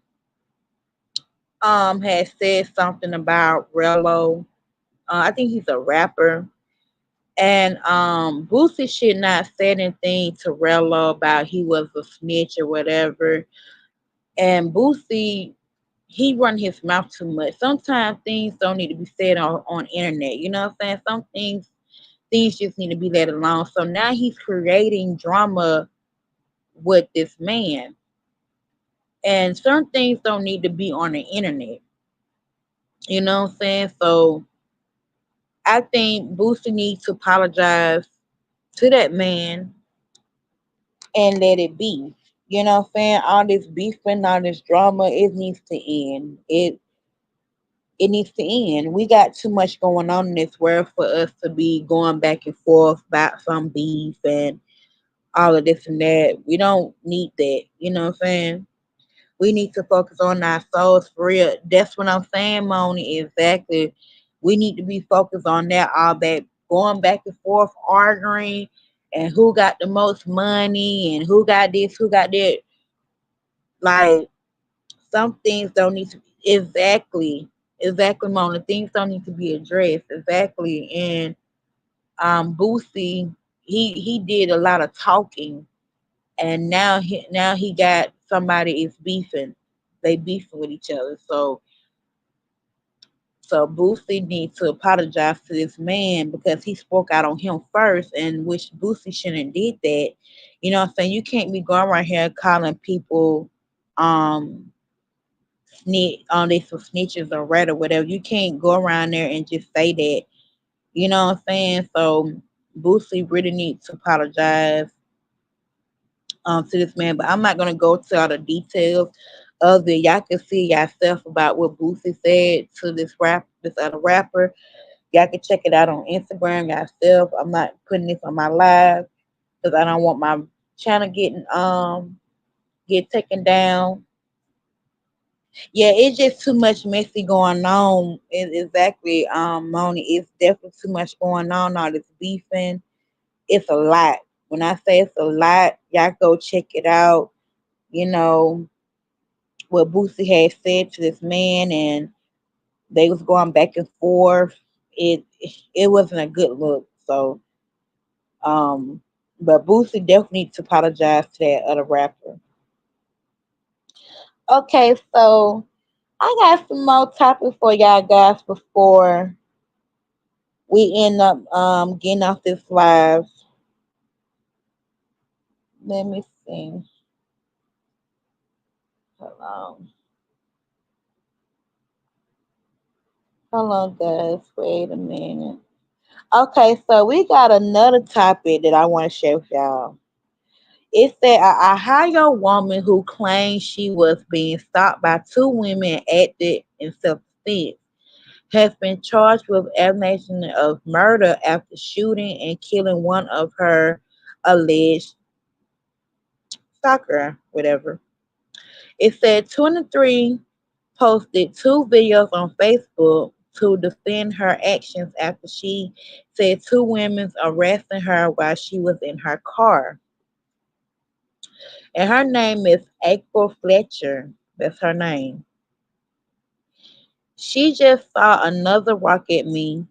had said something about Rello. I think he's a rapper. And Boosie should not say anything to Rello about he was a snitch or whatever. And Boosie, he run his mouth too much. Sometimes things don't need to be said on internet. You know what I'm saying? Some things just need to be let alone. So now he's creating drama with this man. And certain things don't need to be on the internet. You know what I'm saying? So I think Boosie needs to apologize to that man and let it be. You know what I'm saying? All this beefing, all this drama, it needs to end. It needs to end. We got too much going on in this world for us to be going back and forth about some beef and all of this and that. We don't need that. You know what I'm saying? We need to focus on our souls for real. That's what I'm saying, Moni. Exactly. We need to be focused on that. All that going back and forth, arguing, and who got the most money, and who got this, who got that. Like some things don't need to exactly, Mona. Things don't need to be addressed exactly. And Boosie, he did a lot of talking, and now he got somebody is beefing. They beefing with each other. So Boosie needs to apologize to this man because he spoke out on him first, and which Boosie shouldn't did that. You know what I'm saying? You can't be going right here calling people um snitch on they some snitches or rat or whatever. You can't go around there and just say that. You know what I'm saying? So Boosie really needs to apologize to this man, but I'm not gonna go to all the details of it. Y'all can see yourself about what Boosie said to this other rapper. Y'all can check it out on Instagram yourself. I'm not putting this on my live because I don't want my channel get taken down. Yeah, it's just too much messy going on. Exactly, Moni. It's definitely too much going on. All this beefing, it's a lot. When I say it's a lot, y'all go check it out. You know what Boosie had said to this man, and they was going back and forth. It it wasn't a good look. So, um, but Boosie definitely needs to apologize to that other rapper. Okay, so I got some more topics for y'all guys before we end up getting off this live. Let me see. Hold on. Hold on, guys. Wait a minute. Okay, so we got another topic that I want to share with y'all. It said a Ohio woman who claimed she was being stalked by two women acted in self-defense has been charged with accusation of murder after shooting and killing one of her alleged stalker, whatever. It said 23 posted two videos on Facebook to defend her actions after she said two women arrested her while she was in her car. And her name is April Fletcher. That's her name. She just saw another rock at me.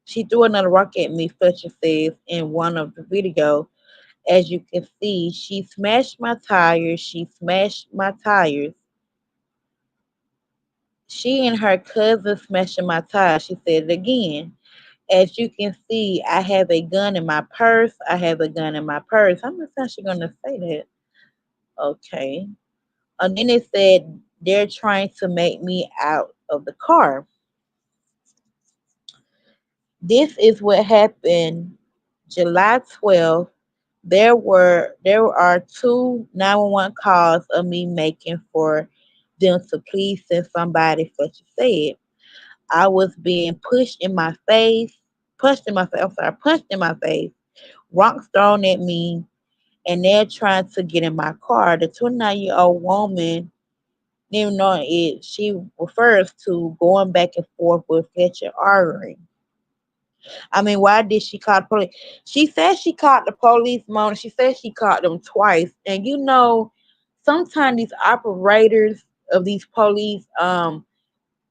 She threw another rock at me, Fletcher says in one of the videos. As you can see, she smashed my tires. She smashed my tires. She and her cousin smashing my tires. She said it again. As you can see, I have a gun in my purse. I have a gun in my purse. How many times she gonna say that? Okay. And then it said they're trying to make me out of the car. This is what happened July 12th. There are two 911 calls of me making for them to please send somebody, such as said. I was being punched in my face, rocks thrown at me, and they're trying to get in my car. The 29-year-old woman, even though she refers to going back and forth with Fletcher arguing. I mean, why did she call the police? She said she called the police, Mona. She said she called them twice. And sometimes these operators of these police,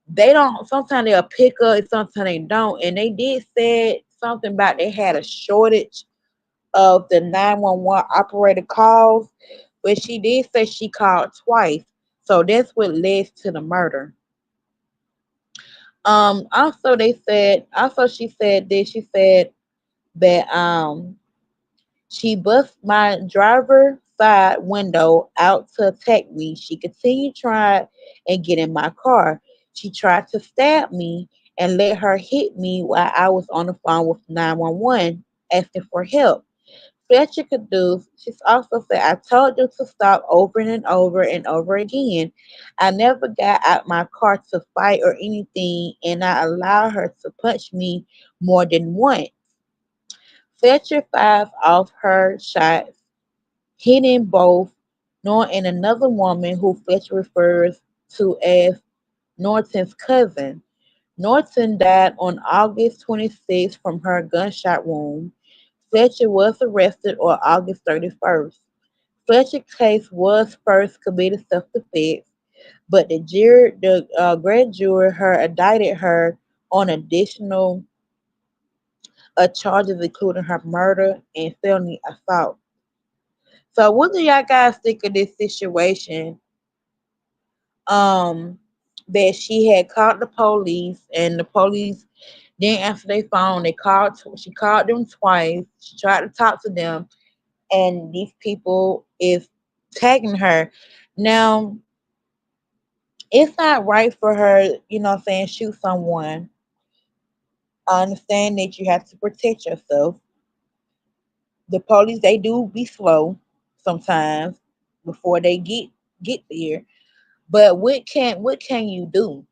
they don't. Sometimes they'll pick up, and sometimes they don't. And they did say something about they had a shortage of the 911 operator calls, but she did say she called twice. So that's what led to the murder. Also she said this. She said that she bust my driver side window out to attack me. She continued trying and get in my car. She tried to stab me and let her hit me while I was on the phone with 911 asking for help. Fletcher Caduce, she's also said, I told you to stop over and over and over again. I never got out my car to fight or anything, and I allowed her to punch me more than once. Fletcher fired off her shots, hitting both Nor and another woman who Fletcher refers to as Norton's cousin. Norton died on August 26th from her gunshot wound. Fletcher was arrested on August 31st. Fletcher's case was first committed self-defense, but the grand jury her indicted her on additional charges, including her murder and felony assault. So, what do y'all guys think of this situation? Um, that she had called the police, and the police didn't answer their phone. She called them twice. She tried to talk to them, and these people is tagging her. Now, it's not right for her, what I'm saying, shoot someone. I understand that you have to protect yourself. The police, they do be slow sometimes before they get there. But what can you do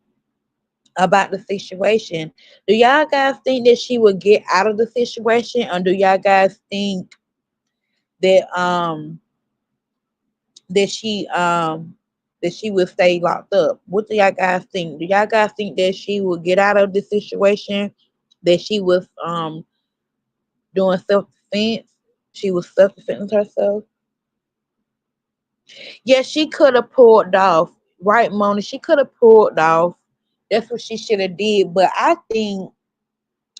about the situation? Do y'all guys think that she would get out of the situation, or do y'all guys think that that she um that she would stay locked up? What do y'all guys think? Do y'all guys think that she would get out of the situation? That she was doing self defense? She was self defending herself? Yeah, she could have pulled off, right, Mona? She could have pulled off. That's what she should have did. But I think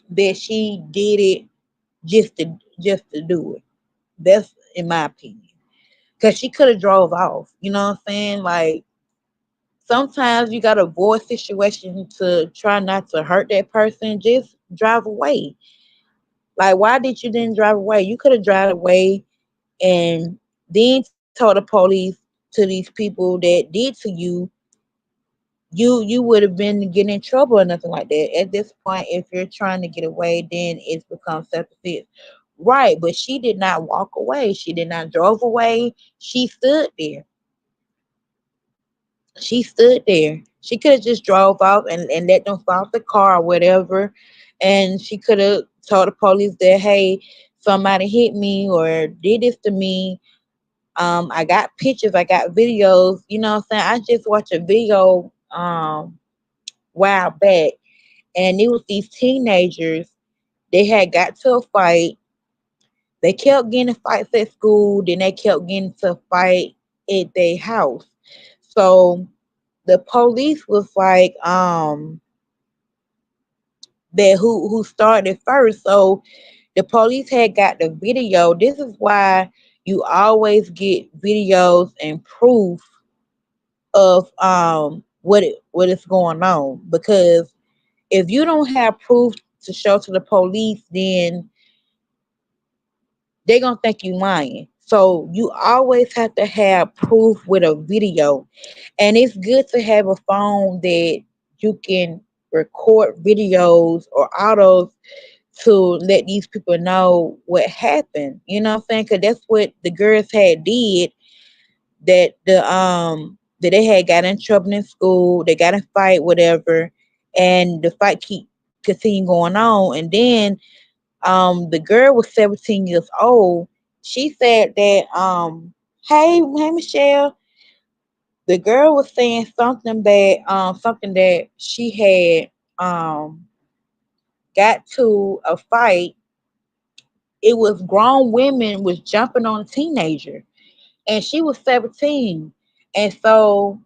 that she did it just to do it. That's in my opinion. Cause she could have drove off. You know what I'm saying? Like sometimes you gotta avoid situations to try not to hurt that person. Just drive away. Like why did you then drive away? You could have drive away and then told the police to these people that did to you, you would have been getting in trouble or nothing like that. At this point, if you're trying to get away, then it's become self-defense. Right, but she did not walk away. She did not drove away. She stood there. She stood there. She could have just drove off and let them stop the car or whatever. And she could have told the police that, hey, somebody hit me or did this to me. I got pictures, I got videos, you know what I'm saying? I just watched a video while back, and it was these teenagers. They had got to a fight. They kept getting in fights at school, then they kept getting to a fight at their house. So the police was like, that who started first. So the police had got the video. This is why you always get videos and proof of what is going on, because if you don't have proof to show to the police, then they're gonna think you lying. So you always have to have proof with a video. And it's good to have a phone that you can record videos or autos to let these people know what happened. You know what I'm saying? Because that's what the girls had did. That they had got in trouble in school. They got in fight, whatever, and the fight keep continue going on. And then the girl was 17 years old. She said that hey Michelle, the girl was saying something something that she had got to a fight. It was grown women was jumping on a teenager, and she was 17. And so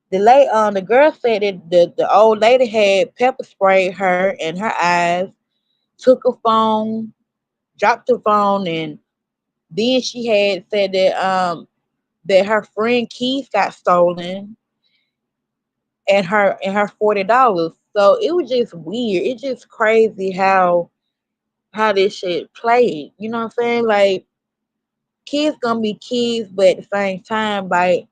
the girl said that the old lady had pepper sprayed her in her eyes, took her phone, dropped her phone, and then she had said that her friend keys got stolen, and her $40. So it was just weird. It's just crazy how this shit played. You know what I'm saying? Like, kids gonna be kids, but at the same time, like,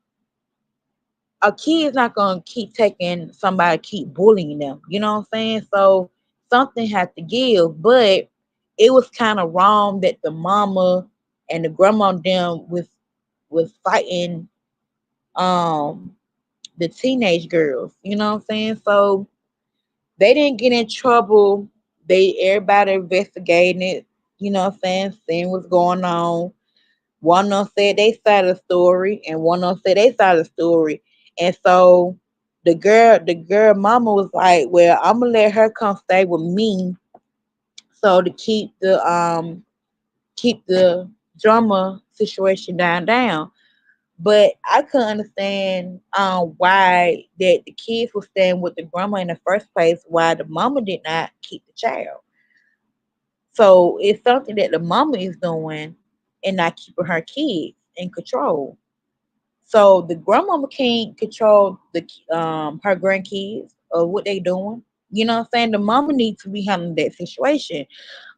a kid's not gonna keep taking somebody keep bullying them. You know what I'm saying? So something had to give, but it was kind of wrong that the mama and the grandma and them was fighting um the teenage girls. You know what I'm saying? So they didn't get in trouble. Everybody investigating it. You know what I'm saying? Seeing what's going on. One of them said they side of the story, and one of them said they side of the story. And so the girl mama was like, "Well, I'm gonna let her come stay with me, so to keep the drama situation down." But I couldn't understand why that the kids were staying with the grandma in the first place, why the mama did not keep the child. So it's something that the mama is doing and not keeping her kids in control. So the grandmama can't control the her grandkids or what they doing. You know what I'm saying? The mama needs to be handling that situation.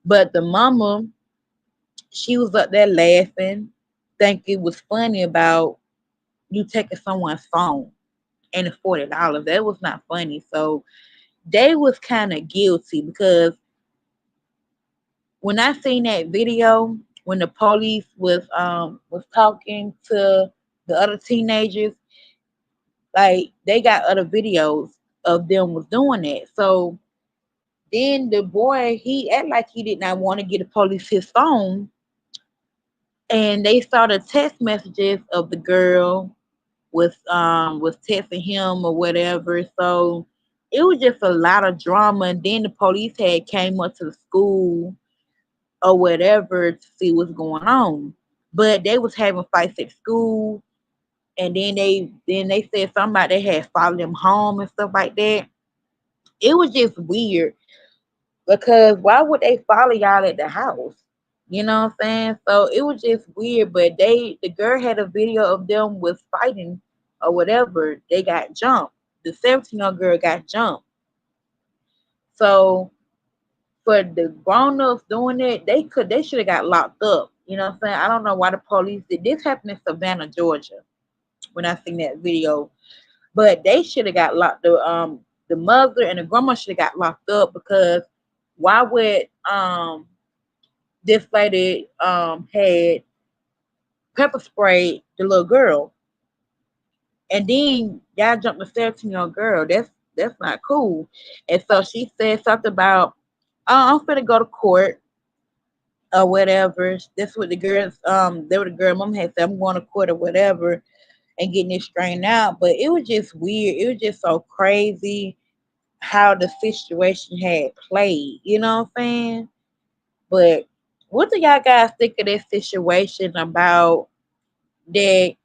But the mama, she was up there laughing, think it was funny about you taking someone's phone and the $40. That was not funny. So they was kind of guilty because when I seen that video, when the police was talking to the other teenagers, like they got other videos of them was doing that. So then the boy, he act like he did not want to get the police his phone, and they saw the text messages of the girl was texting him or whatever. So it was just a lot of drama. And then the police had came up to the school or whatever to see what's going on. But they was having fights at school, and then they said somebody had followed them home and stuff like that. It was just weird because why would they follow y'all at the house? You know what I'm saying? So it was just weird. But the girl had a video of them was fighting or whatever. They got jumped. The 17-year-old girl got jumped. So for the grown ups doing it, they should have got locked up. You know what I'm saying? I don't know why the police did this. Happened in Savannah, Georgia, when I seen that video. But they should have got locked. The mother and the grandma should have got locked up because why would this lady had pepper sprayed the little girl, and then y'all jumped the 17-year-old girl. That's not cool. And so she said something about, "Oh, I'm gonna go to court or whatever." That's what the girls they were the girl mom had said, "I'm going to court or whatever and getting it straightened out." But it was just weird. It was just so crazy how the situation had played. You know what I'm saying? But what do y'all guys think of this situation about that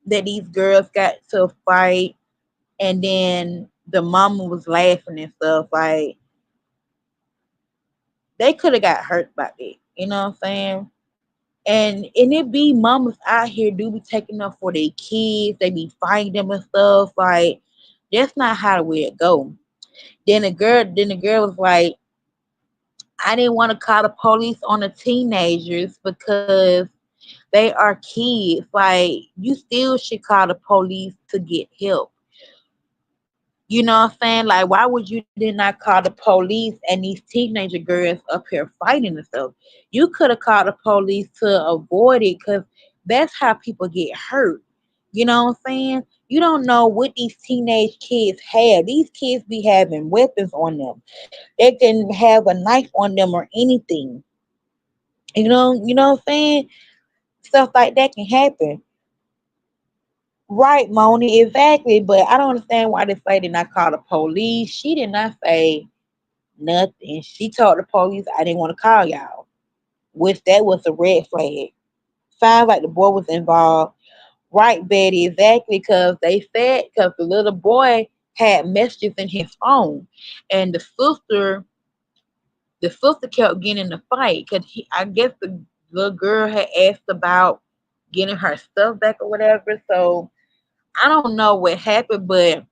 that these girls got to a fight, and then the mama was laughing and stuff? Like, they could have got hurt by it. You know what I'm saying? And it be mamas out here do be taking up for their kids. They be fighting them and stuff. Like, that's not how the way it go. Then the girl was like, "I didn't want to call the police on the teenagers because they are kids. Like, you still should call the police to get help." You know what I'm saying? Like, why would you did not call the police and these teenager girls up here fighting and stuff? You could have called the police to avoid it because that's how people get hurt. You know what I'm saying? You don't know what these teenage kids have. These kids be having weapons on them. They can have a knife on them or anything. You know what I'm saying? Stuff like that can happen. Right, Moni, exactly. But I don't understand why this lady did not call the police. She did not say nothing. She told the police I didn't want to call y'all, which that was a red flag. Sounds like the boy was involved. Right, Betty, exactly, because they said because the little boy had messages in his phone, and the sister kept getting in the fight because I guess the little girl had asked about getting her stuff back or whatever. So I don't know what happened, but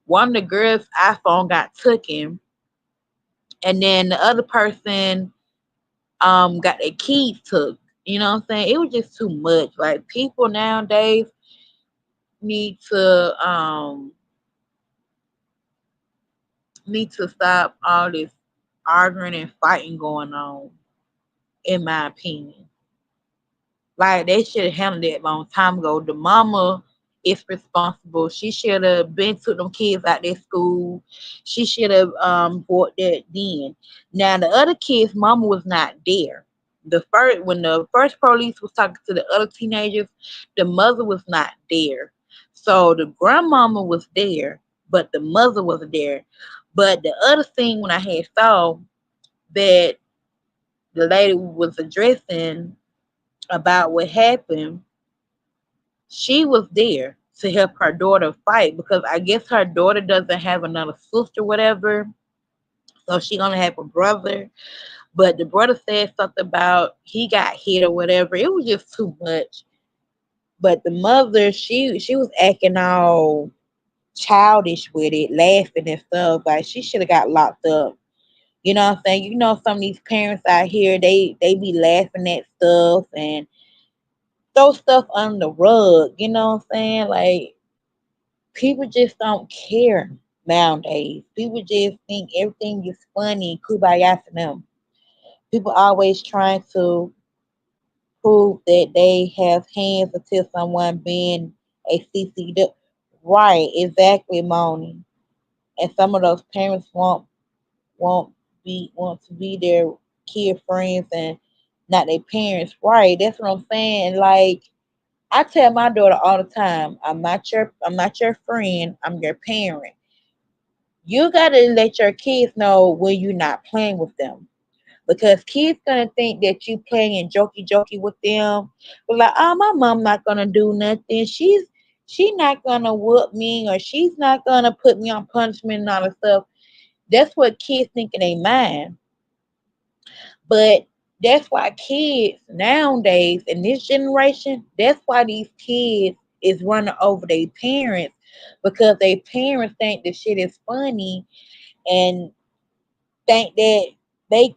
one of the girls' iPhone got taken, and then the other person got their keys took. You know what I'm saying? It was just too much. Like people nowadays need to need to stop all this arguing and fighting going on, in my opinion. Like they should have handled it a long time ago. The mama is responsible. She should have been took them kids out their school. She should have bought that then. Now the other kids' mama was not there. The first when the first police was talking to the other teenagers, the mother was not there. So the grandmama was there, but the mother wasn't there. But the other thing when I had saw that the lady was addressing about what happened, she was there to help her daughter fight because I guess her daughter doesn't have another sister, whatever. So she gonna have a brother. But the brother said something about he got hit or whatever. It was just too much. But the mother, she was acting all childish with it, laughing and stuff. Like she should have got locked up. You know what I'm saying? You know some of these parents out here, they be laughing at stuff and throw stuff under the rug. You know what I'm saying? Like people just don't care nowadays. People just think everything is funny, kumbaya for them. People always trying to prove that they have hands until someone being a CCW. Right, exactly, Moni. And some of those parents want to be their kid friends and not their parents. Right, that's what I'm saying. Like I tell my daughter all the time, I'm not your friend, I'm your parent. You gotta let your kids know when you're not playing with them. Because kids gonna think that you playing jokey with them. But like, oh my mom not gonna do nothing. She not gonna whoop me or she's not gonna put me on punishment and all that stuff. That's what kids think in their mind. But that's why kids nowadays in this generation, that's why these kids is running over their parents because their parents think the shit is funny and think that they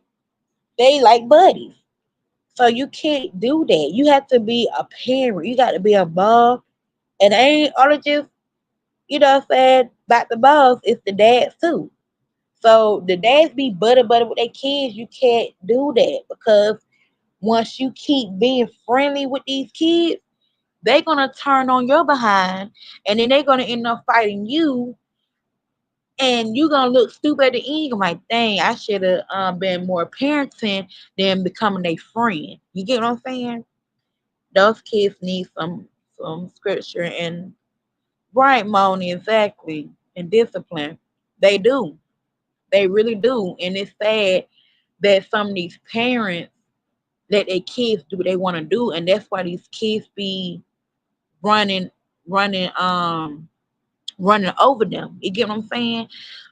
they like buddies. So you can't do that. You have to be a parent. You got to be a mom. And ain't all of just, you know what I'm saying, about the boss, it's the dads too. So the dads be buddy with their kids. You can't do that because once you keep being friendly with these kids, they're gonna turn on your behind and then they're gonna end up fighting you and you gonna look stupid at the end. I'm like, dang, I should have been more parenting than becoming a friend. You get what I'm saying? Those kids need some scripture and right, Moni, exactly, and discipline. They do. They really do. And it's sad that some of these parents let their kids do what they want to do, and that's why these kids be running, running, running over them. You get what I'm saying?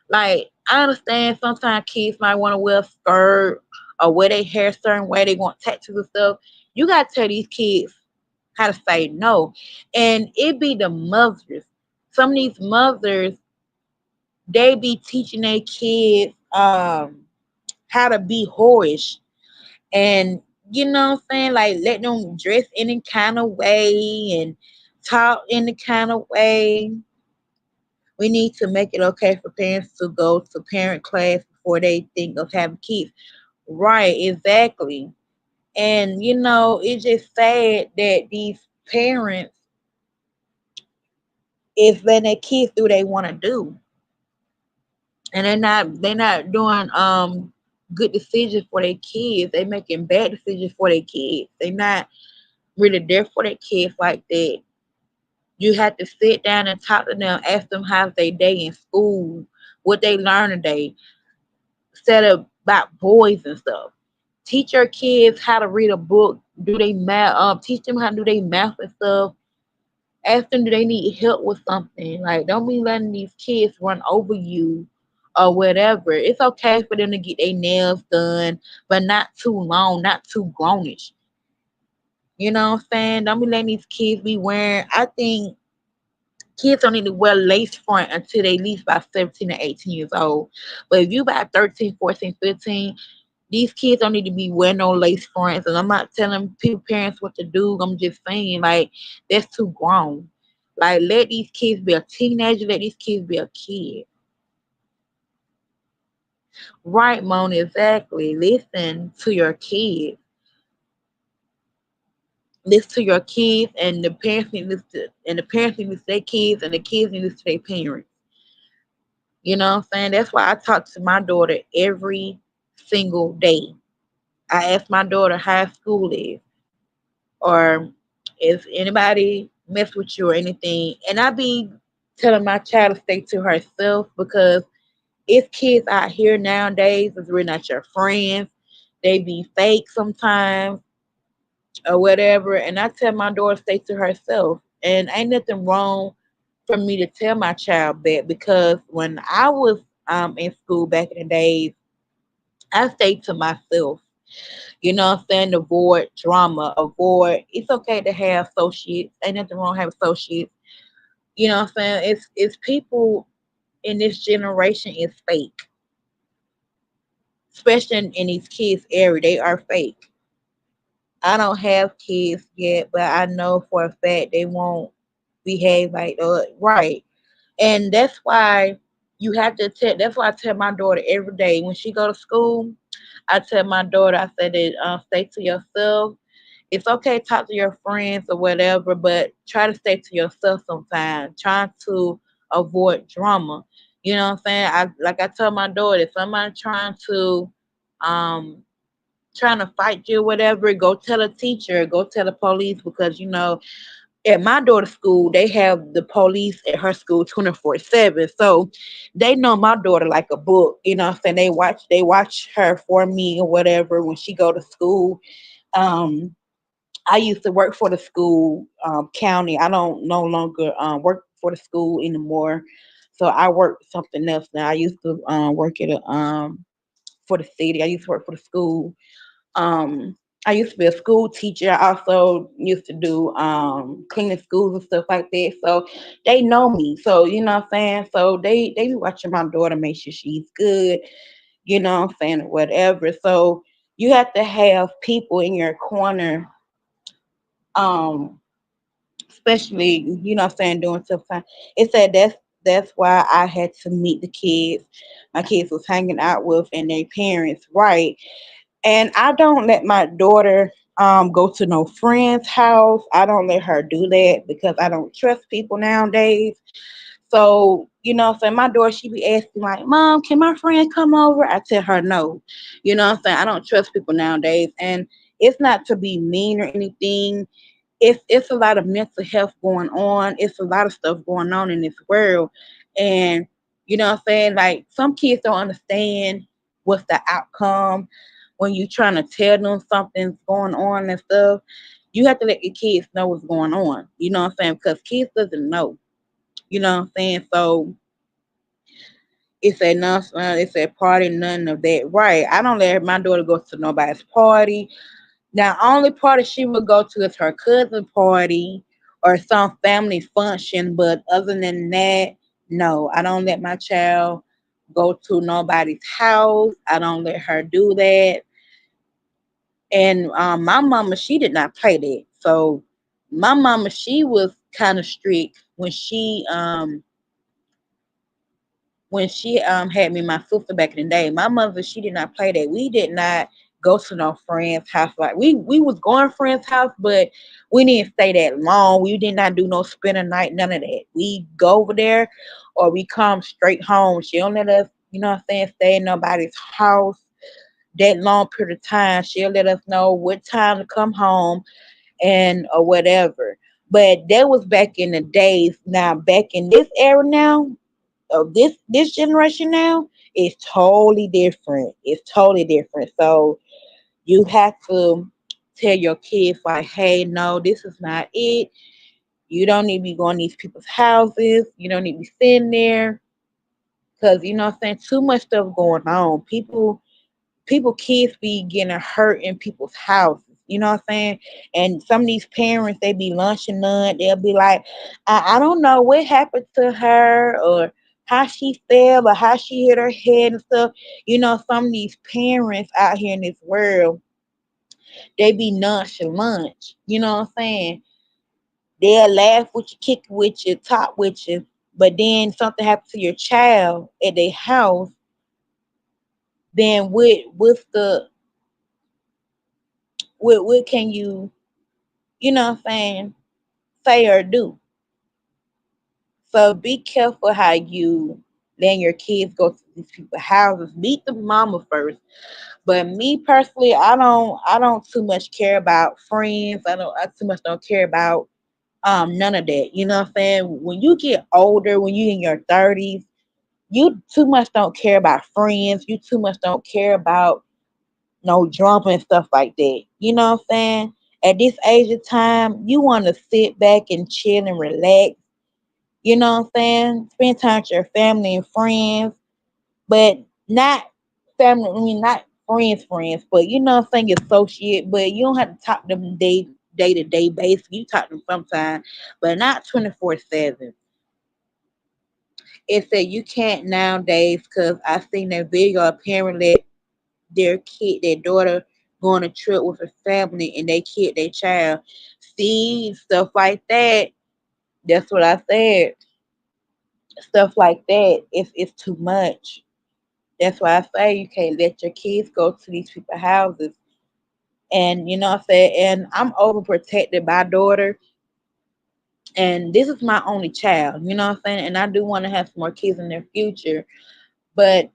Like I understand sometimes kids might want to wear a skirt or wear their hair a certain way. They want tattoos and stuff. You gotta tell these kids how to say no. And it be the mothers. Some of these mothers, they be teaching their kids how to be whorish and you know what I'm saying? Like let them dress any kind of way and talk any kind of way. We need to make it okay for parents to go to parent class before they think of having kids. Right, exactly. And it's just sad that these parents is letting their kids do what they want to do, and they're not doing good decisions for their kids. They making bad decisions for their kids. They not really there for their kids like that. You have to sit down and talk to them, ask them how's their day in school, what they learn today, instead of about boys and stuff. Teach your kids how to read a book, do they math, teach them how to do their math and stuff. Ask them do they need help with something. Like don't be letting these kids run over you or whatever. It's okay for them to get their nails done, but not too long, not too grownish. You know what I'm saying? Don't be letting these kids be wearing. I think kids don't need to wear lace front until they at least about 17 or 18 years old. But if you about 13, 14, 15, these kids don't need to be wearing no lace fronts. And I'm not telling people parents what to do. I'm just saying like that's too grown. Like let these kids be a teenager, let these kids be a kid. Right, Mona, exactly. Listen to your kids. Listen to your kids and the parents need to listen to, and the parents need to listen to their kids and the kids need to listen to their parents. You know what I'm saying? That's why I talk to my daughter every single day. I ask my daughter how school is or if anybody mess with you or anything. And I be telling my child to stay to herself because it's kids out here nowadays that's really not your friends. They be fake sometimes or whatever. And I tell my daughter to stay to herself. And ain't nothing wrong for me to tell my child that because when I was in school back in the days, I stayed to myself. You know what I'm saying? Avoid drama, avoid it's okay to have associates. Ain't nothing wrong with having associates. You know what I'm saying? It's people in this generation is fake. Especially in these kids area. They are fake. I don't have kids yet, but I know for a fact they won't behave like right. And that's why you have to tell that's why I tell my daughter every day when she go to school, I tell my daughter, I said that stay to yourself. It's okay to talk to your friends or whatever, but try to stay to yourself sometimes. Trying to avoid drama. You know what I'm saying? I like I tell my daughter, if somebody um trying to fight you or whatever, go tell a teacher, go tell the police because at my daughter's school, they have the police at her school 24/7. So they know my daughter like a book. You know what I'm saying? They watch her for me or whatever when she go to school. Um I used to work for the school county. I don't no longer work for the school anymore. So I work something else now. I used to work at a for the city. I used to work for the school. um I used to be a school teacher. I also used to do cleaning schools and stuff like that. So they know me. So you know what I'm saying? So they be watching my daughter, make sure she's good, you know what I'm saying, or whatever. So you have to have people in your corner, um, especially, you know what I'm saying, during tough time. It said that's why I had to meet the kids my kids was hanging out with and their parents, right? And I don't let my daughter go to no friend's house. I don't let her do that because I don't trust people nowadays. So, you know what I'm saying? My daughter, she be asking like, Mom, can my friend come over? I tell her no. You know what I'm saying? I don't trust people nowadays. And it's not to be mean or anything. It's a lot of mental health going on. It's a lot of stuff going on in this world. And you know what I'm saying? Like some kids don't understand what's the outcome when you trying to tell them something's going on and stuff. You have to let your kids know what's going on. You know what I'm saying? Because kids doesn't know. You know what I'm saying? So it's a none, it's a party, none of that. Right. I don't let my daughter go to nobody's party. Now, only party she would go to is her cousin party or some family function, but other than that, no, I don't let my child go to nobody's house. I don't let her do that. And my mama, she did not play that. So my mama, she was kind of strict when she when she had me and my sister back in the day, my mother, she did not play that. We did not go to no friend's house. Like we was going friend's house, but we didn't stay that long. We did not do no spend a night, none of that. We go over there or we come straight home. She don't let us, you know what I'm saying, stay in nobody's house that long period of time. She'll let us know what time to come home and or whatever. But that was back in the days. Now back in this era now, of this generation now, is totally different. It's totally different. So you have to tell your kids like, hey, no, this is not it. You don't need to be going to these people's houses. You don't need to be sitting there. Cause you know what I'm saying, too much stuff going on. People kids be getting hurt in people's houses. You know what I'm saying? And some of these parents, they be lunching none. They'll be like, I don't know what happened to her or how she fell or how she hit her head and stuff. You know, some of these parents out here in this world, they be nonchalant. You know what I'm saying? They'll laugh with you, kick with you, talk with you. But then something happens to your child at their house, then what's the what can you know what I'm saying, say or do. So be careful how you letting your kids go to these people's houses. Meet the mama first. But me personally, I don't too much care about friends. I too much don't care about none of that. You know what I'm saying? When you get older, when you in your 30s, you too much don't care about friends. You too much don't care about no drama and stuff like that. You know what I'm saying? At this age of time, you want to sit back and chill and relax. You know what I'm saying? Spend time with your family and friends, but not family. I mean, not friends, but you know what I'm saying, associate. But you don't have to talk to them day to day basis. You talk to them sometime, but not 24/7. It said you can't nowadays because I seen that video. Apparently, their daughter go on a trip with her family and they kid their child. See stuff like that. That's what I said. Stuff like that. It's too much. That's why I say you can't let your kids go to these people's houses. And you know what I'm saying? And I'm overprotected by daughter. And this is my only child, you know what I'm saying? And I do want to have some more kids in their future. But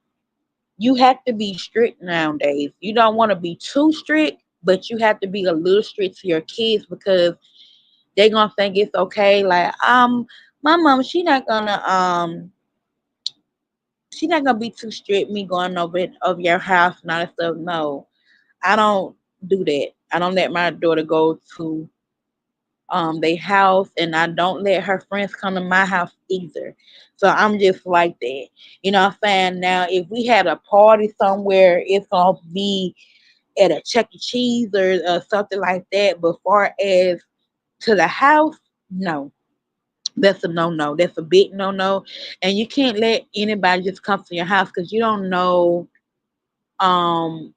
you have to be strict nowadays. You don't want to be too strict, but you have to be a little strict to your kids because they're gonna think it's okay. Like, my mom, she not gonna be too strict, me going over your house and all that stuff. No. I don't do that. I don't let my daughter go to their house, and I don't let her friends come to my house either. So I'm just like that. You know what I'm saying? Now if we had a party somewhere, it's gonna be at a Chuck E. Cheese or something like that. But far as to the house, no. That's a no no. That's a big no no. And you can't let anybody just come to your house because you don't know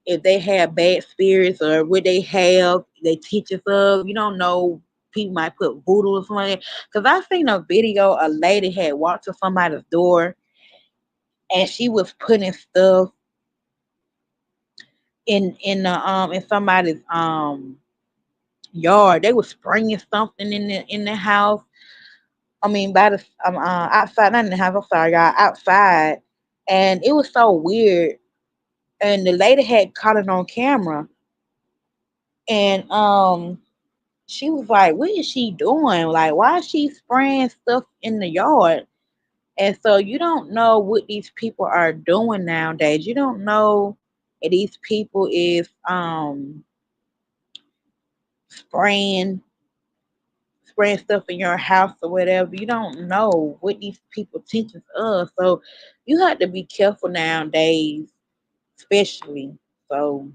if they have bad spirits or what they have, they teach us of. You don't know, people might put voodoo or something. Because I seen a video, a lady had walked to somebody's door and she was putting stuff in somebody's yard. They was spraying something in the house. I mean, by the outside, not in the house. I'm sorry, y'all, outside, and it was so weird. And the lady had caught it on camera, and she was like, "What is she doing? Like, why is she spraying stuff in the yard?" And so you don't know what these people are doing nowadays. You don't know if these people is spraying spraying stuff in your house or whatever. You don't know what these people teach us. So you have to be careful nowadays, especially. So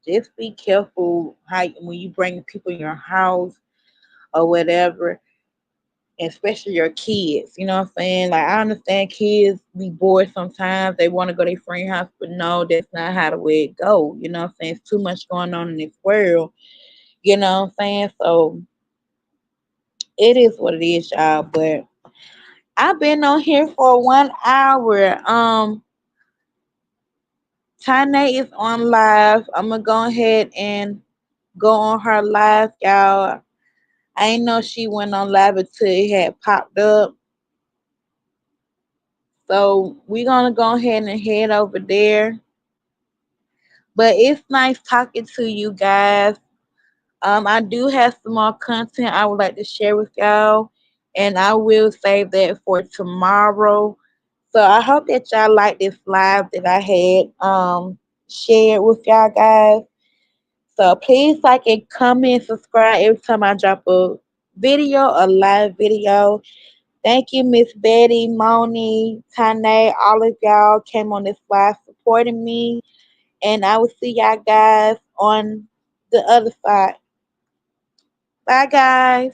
just be careful how when you bring people in your house or whatever, especially your kids. You know what I'm saying? Like I understand kids be bored sometimes. They want to go to their friend house, but no, that's not how the way it go. You know what I'm saying? It's too much going on in this world. You know what I'm saying? So it is what it is, y'all. But I've been on here for 1 hour. Tane is on live. I'm gonna go ahead and go on her live, y'all. I ain't know she went on live until it had popped up. So we're gonna go ahead and head over there. But it's nice talking to you guys. I do have some more content I would like to share with y'all, and I will save that for tomorrow. So I hope that y'all like this live that I had shared with y'all guys. So please like and comment, subscribe every time I drop a video, a live video. Thank you, Miss Betty, Moni, Tane, all of y'all came on this live supporting me. And I will see y'all guys on the other side. Bye, guys.